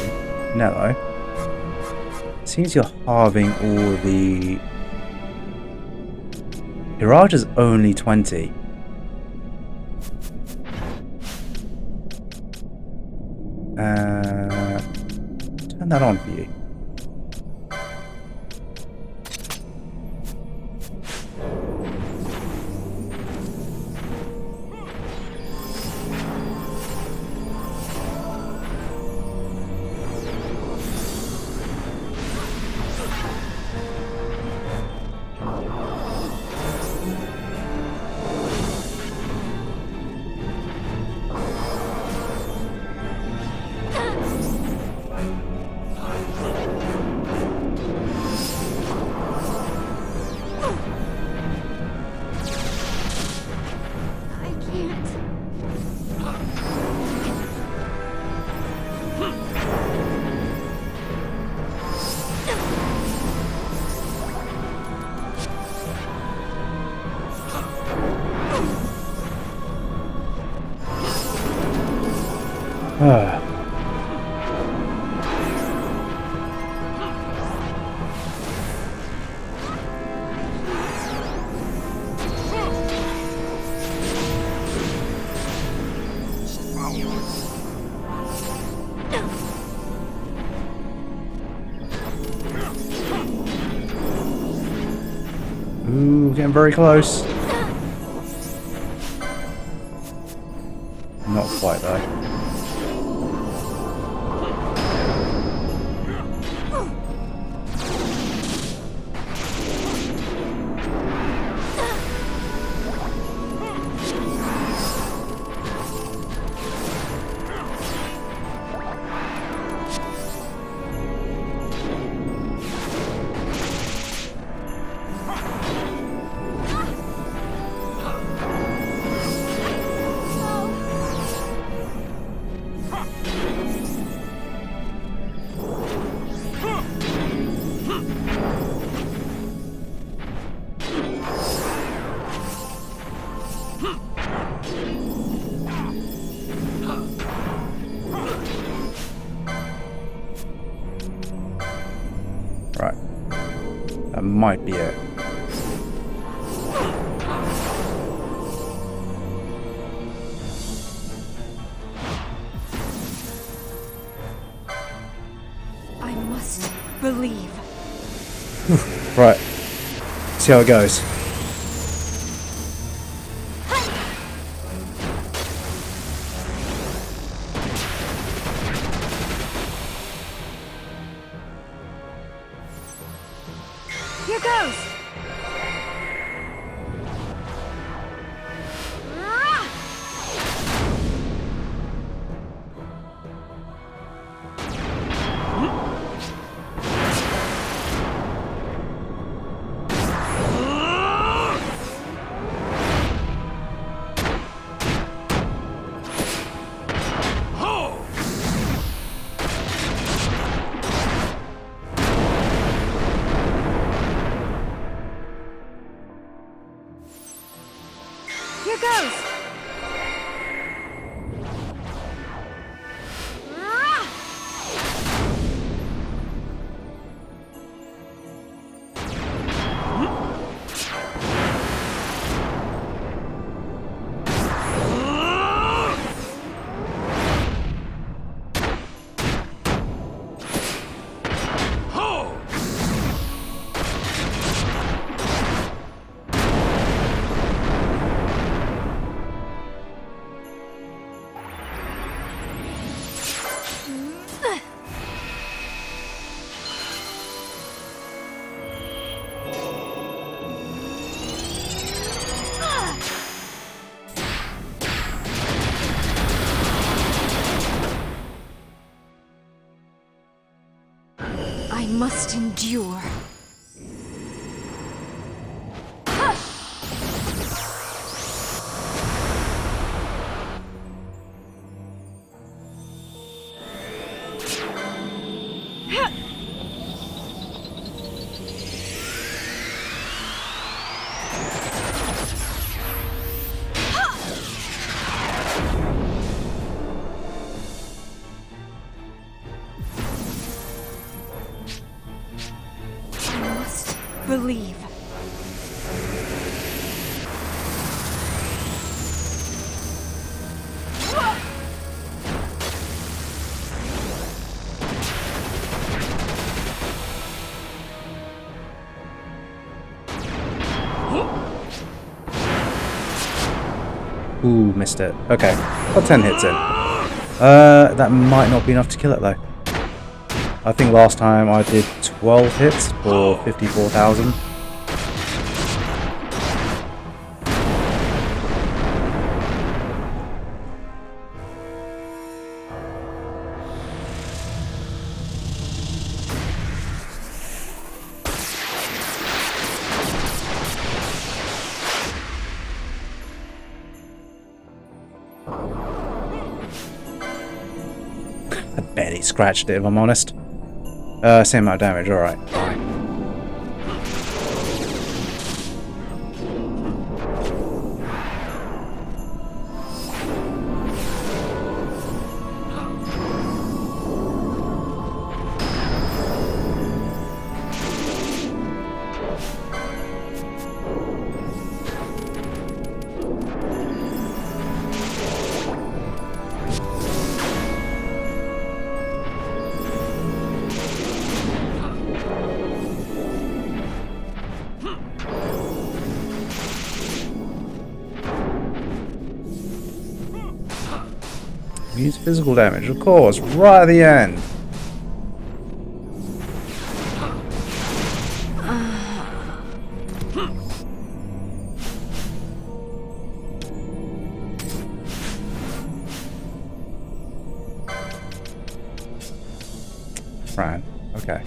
Nello, it seems you're halving all the... Garage is only 20. Turn that on for you. Ooh, getting very close. Not quite though. that might be it. I must believe. Right. See how it goes. Here goes. Here goes. I must endure. I must believe. Ooh, missed it. Okay, got 10 hits in. That might not be enough to kill it though. I think last time I did 12 hits for 54,000. I barely scratched it if I'm honest. Same amount of damage, alright. Use physical damage, of course, right at the end. Fran, okay.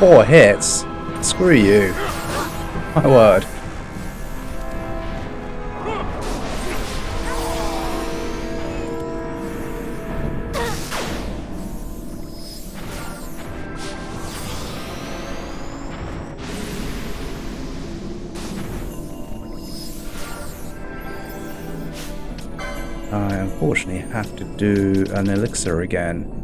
4 hits? Screw you. My word. I unfortunately have to do an elixir again.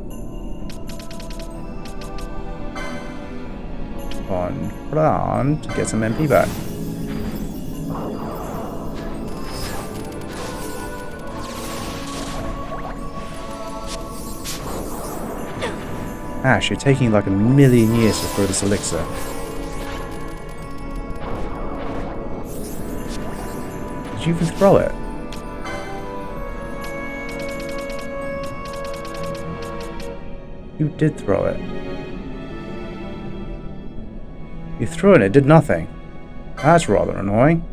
On plan to get some MP back. Ash, you're taking like a million years to throw this elixir. Did you even throw it? You did throw it. You threw it and it did nothing. That's rather annoying.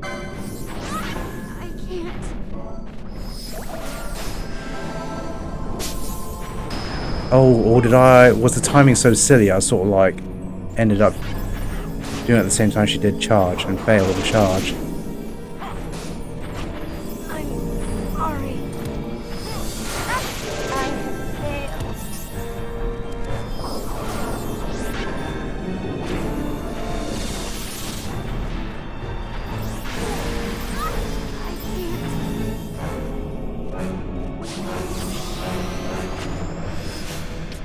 I can't. Oh, or did I... Was the timing so silly I sort of like ended up doing it at the same time she did charge and failed the charge. I'm sorry. I have failed.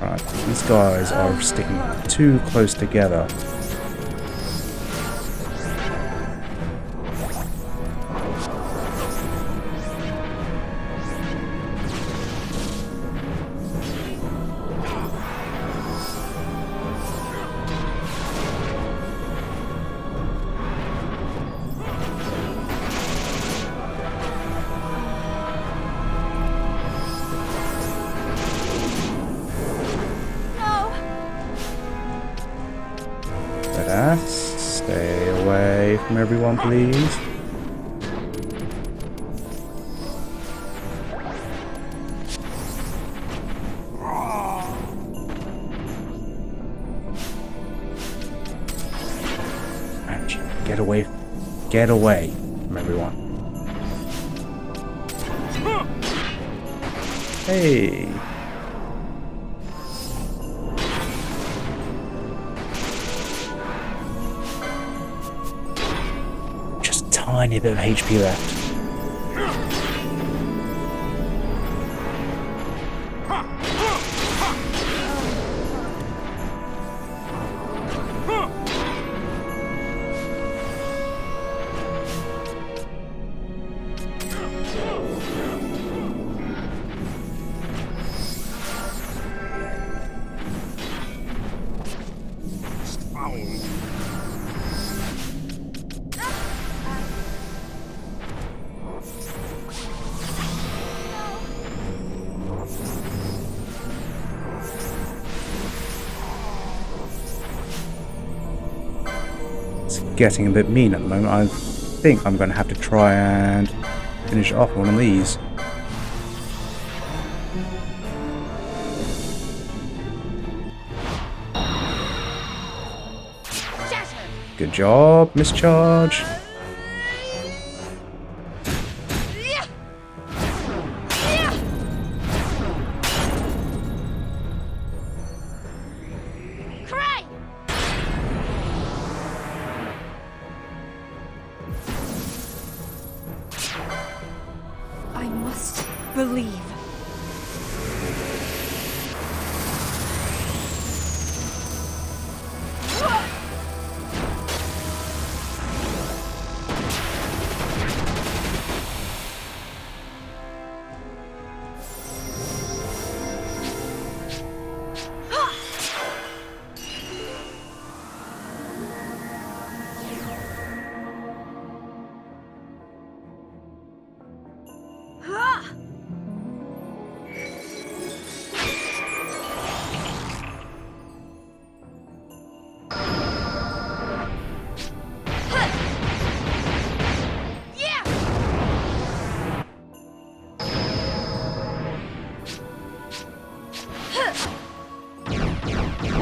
Right, these guys are sticking too close together. Stay away from everyone, please. Actually, get away from everyone. Hey. Tiny bit of HP left. Getting a bit mean at the moment. I think I'm going to have to try and finish off one of these. Good job, mischarge. I must believe.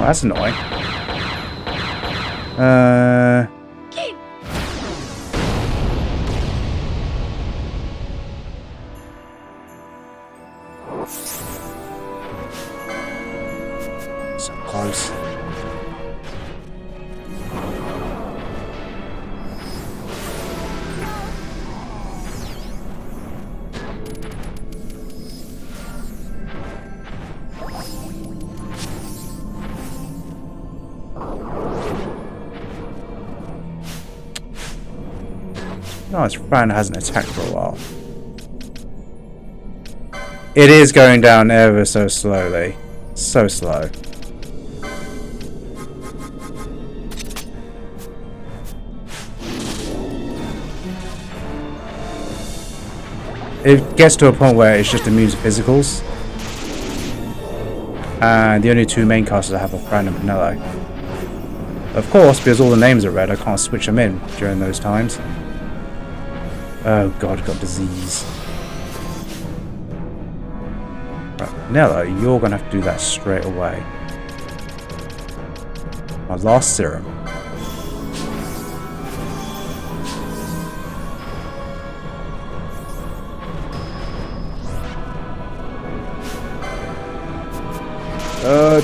Well, that's annoying. So close. No, his friend hasn't attacked for a while. It is going down ever so slowly. So slow. It gets to a point where it's just immune to physicals. And the only two main casters I have are Fran and Penelo. Of course, because all the names are red, I can't switch them in during those times. Oh god, got disease. Right, Nello, you're gonna have to do that straight away. My last serum.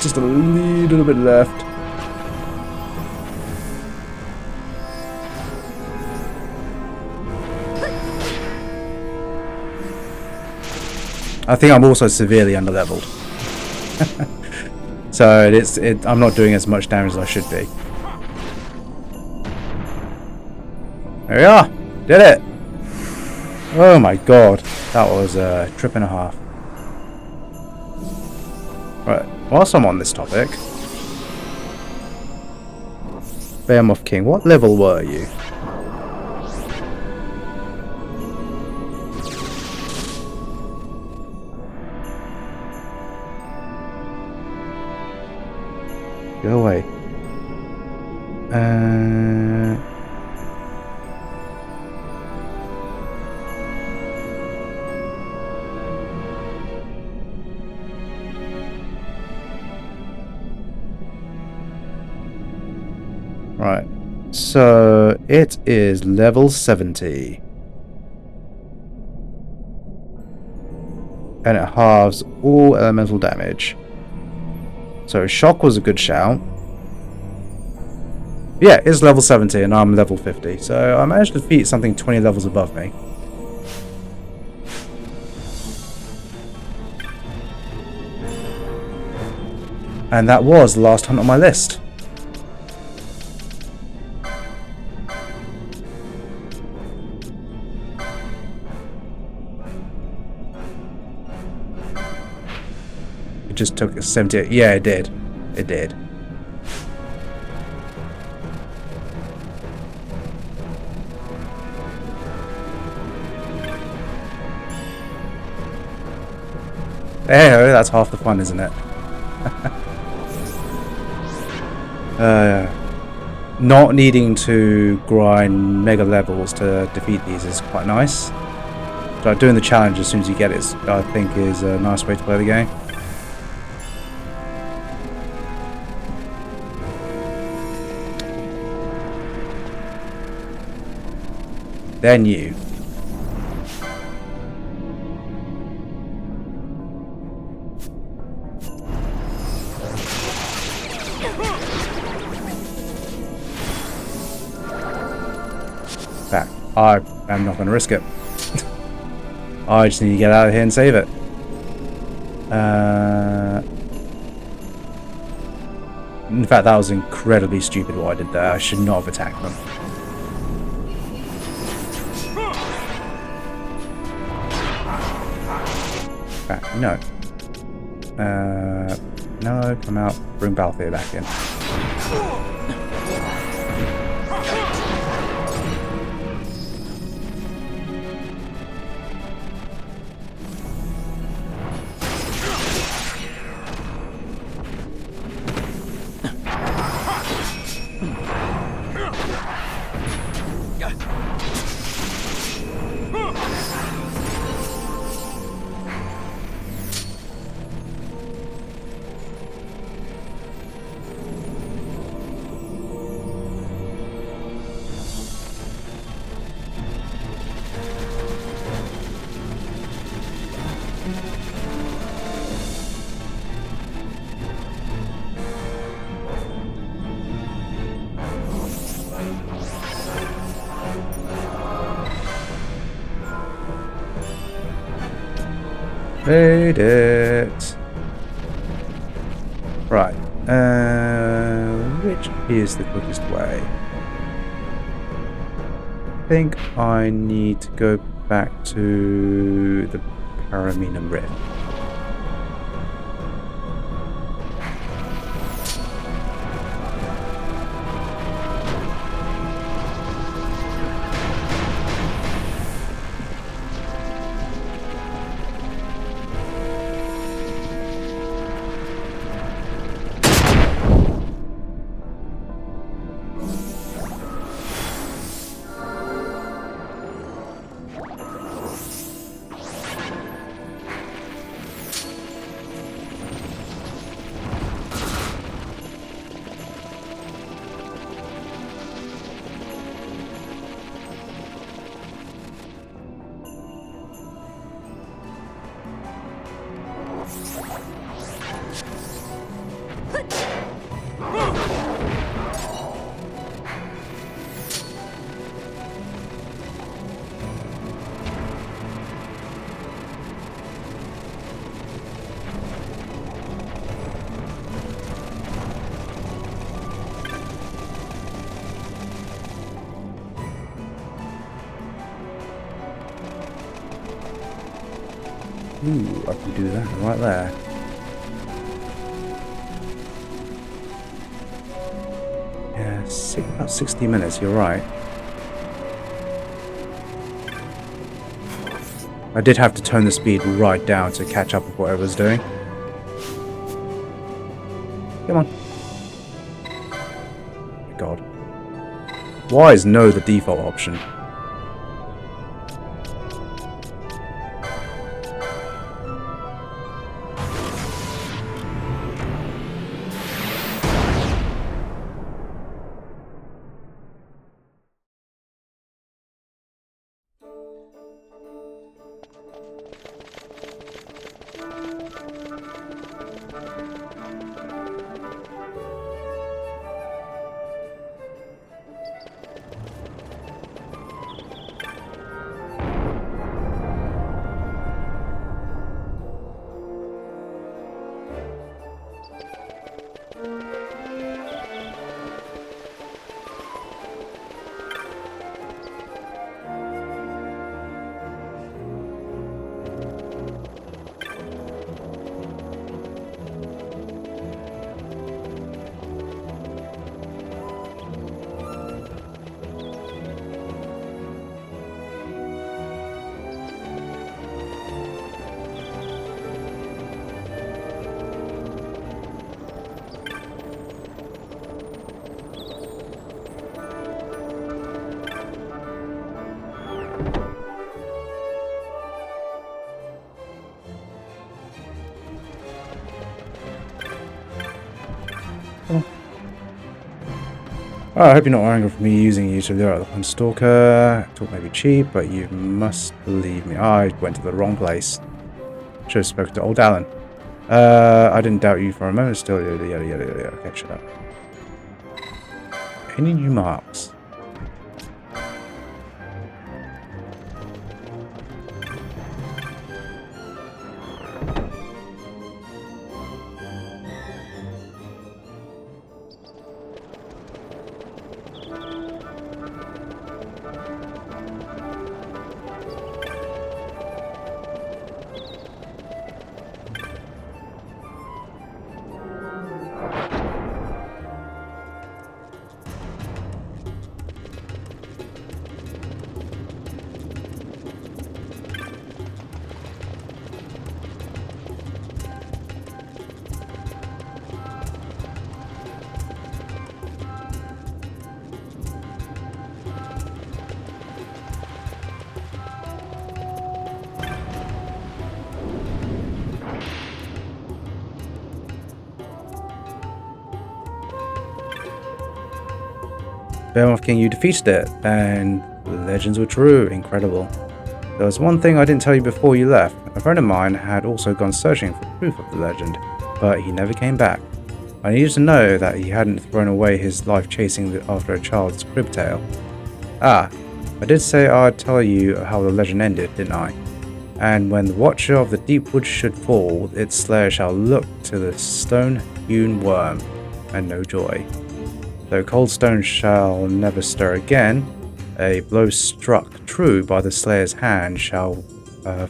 Just a little bit left. I think I'm also severely underleveled. So I'm not doing as much damage as I should be. There we are! Did it! Oh my god. That was a trip and a half. Right, whilst I'm on this topic. Behemoth King, what level were you? Go away. Right. So it is level 70. And it halves all elemental damage. So shock was a good shout. Yeah, it's level 70 and I'm level 50. So I managed to defeat something 20 levels above me. And that was the last hunt on my list. It just took 78. Yeah, it did. It did. Hey, that's half the fun, isn't it? Not needing to grind mega levels to defeat these is quite nice. So doing the challenge as soon as you get it, I think, is a nice way to play the game. Then you. I am not going to risk it. I just need to get out of here and save it. In fact, that was incredibly stupid what I did there. I should not have attacked them. No. No, come out. Bring Balthier back in. Made it. Right. Which is the quickest way? I think I need to go back to the Paraminum Rift. Ooh, I can do that right there. Yeah, about 60 minutes, you're right. I did have to turn the speed right down to catch up with what I was doing. Come on. Oh my God. Why is no the default option? Oh, I hope you're not angry for me using you to lure out the Hunt Stalker. Talk may be cheap, but you must believe me. I went to the wrong place. Should have spoken to old Alan. I didn't doubt you for a moment. Still, yada yada yada yada. Okay, shut up. Any new marks? Behemoth King, you defeated it, and the legends were true. Incredible. There was one thing I didn't tell you before you left. A friend of mine had also gone searching for proof of the legend, but he never came back. I needed to know that he hadn't thrown away his life chasing after a child's crib tale. Ah, I did say I'd tell you how the legend ended, didn't I? And when the Watcher of the Deep Woods should fall, its slayer shall look to the stone-hewn worm, and no joy. Though cold stone shall never stir again, a blow struck true by the slayer's hand shall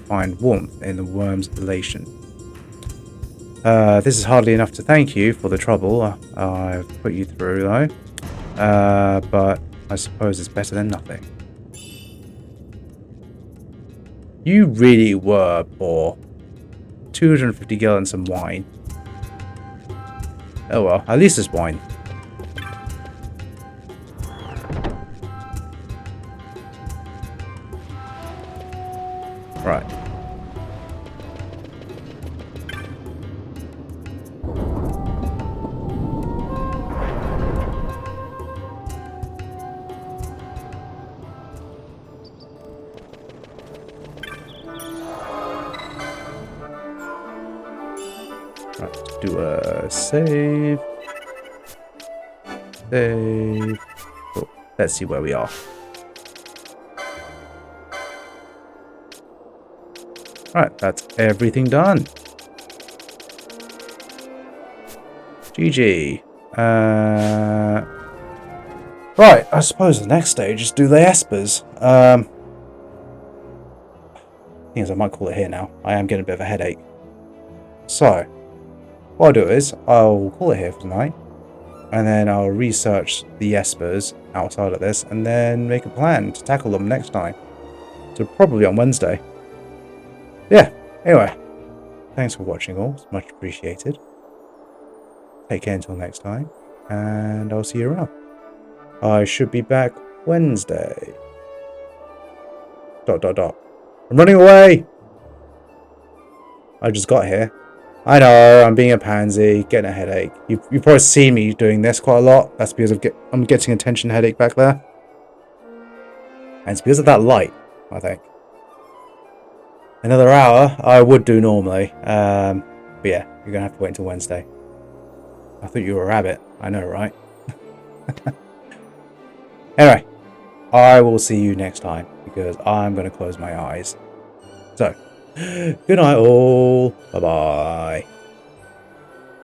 find warmth in the worm's elation. This is hardly enough to thank you for the trouble I've put you through, though. But I suppose it's better than nothing. You really were poor. 250 gil and some wine. Oh well, at least it's wine. Right. Right, do a save. Save. Oh, let's see where we are. Right, that's everything done. GG. Right, I suppose the next stage is do the espers. Thing is, I might call it here now. I am getting a bit of a headache. So, what I'll do is, I'll call it here for tonight. And then I'll research the espers outside of this, and then make a plan to tackle them next time. So probably on Wednesday. Yeah, anyway, thanks for watching all, it's much appreciated. Take care until next time, and I'll see you around. I should be back Wednesday. ... I'm running away! I just got here. I know, I'm being a pansy, getting a headache. You've probably seen me doing this quite a lot. That's because I'm getting a tension headache back there. And it's because of that light, I think. Another hour, I would do normally. But yeah, you're going to have to wait until Wednesday. I thought you were a rabbit. I know, right? Anyway, I will see you next time, because I'm going to close my eyes. So, good night all. Bye-bye.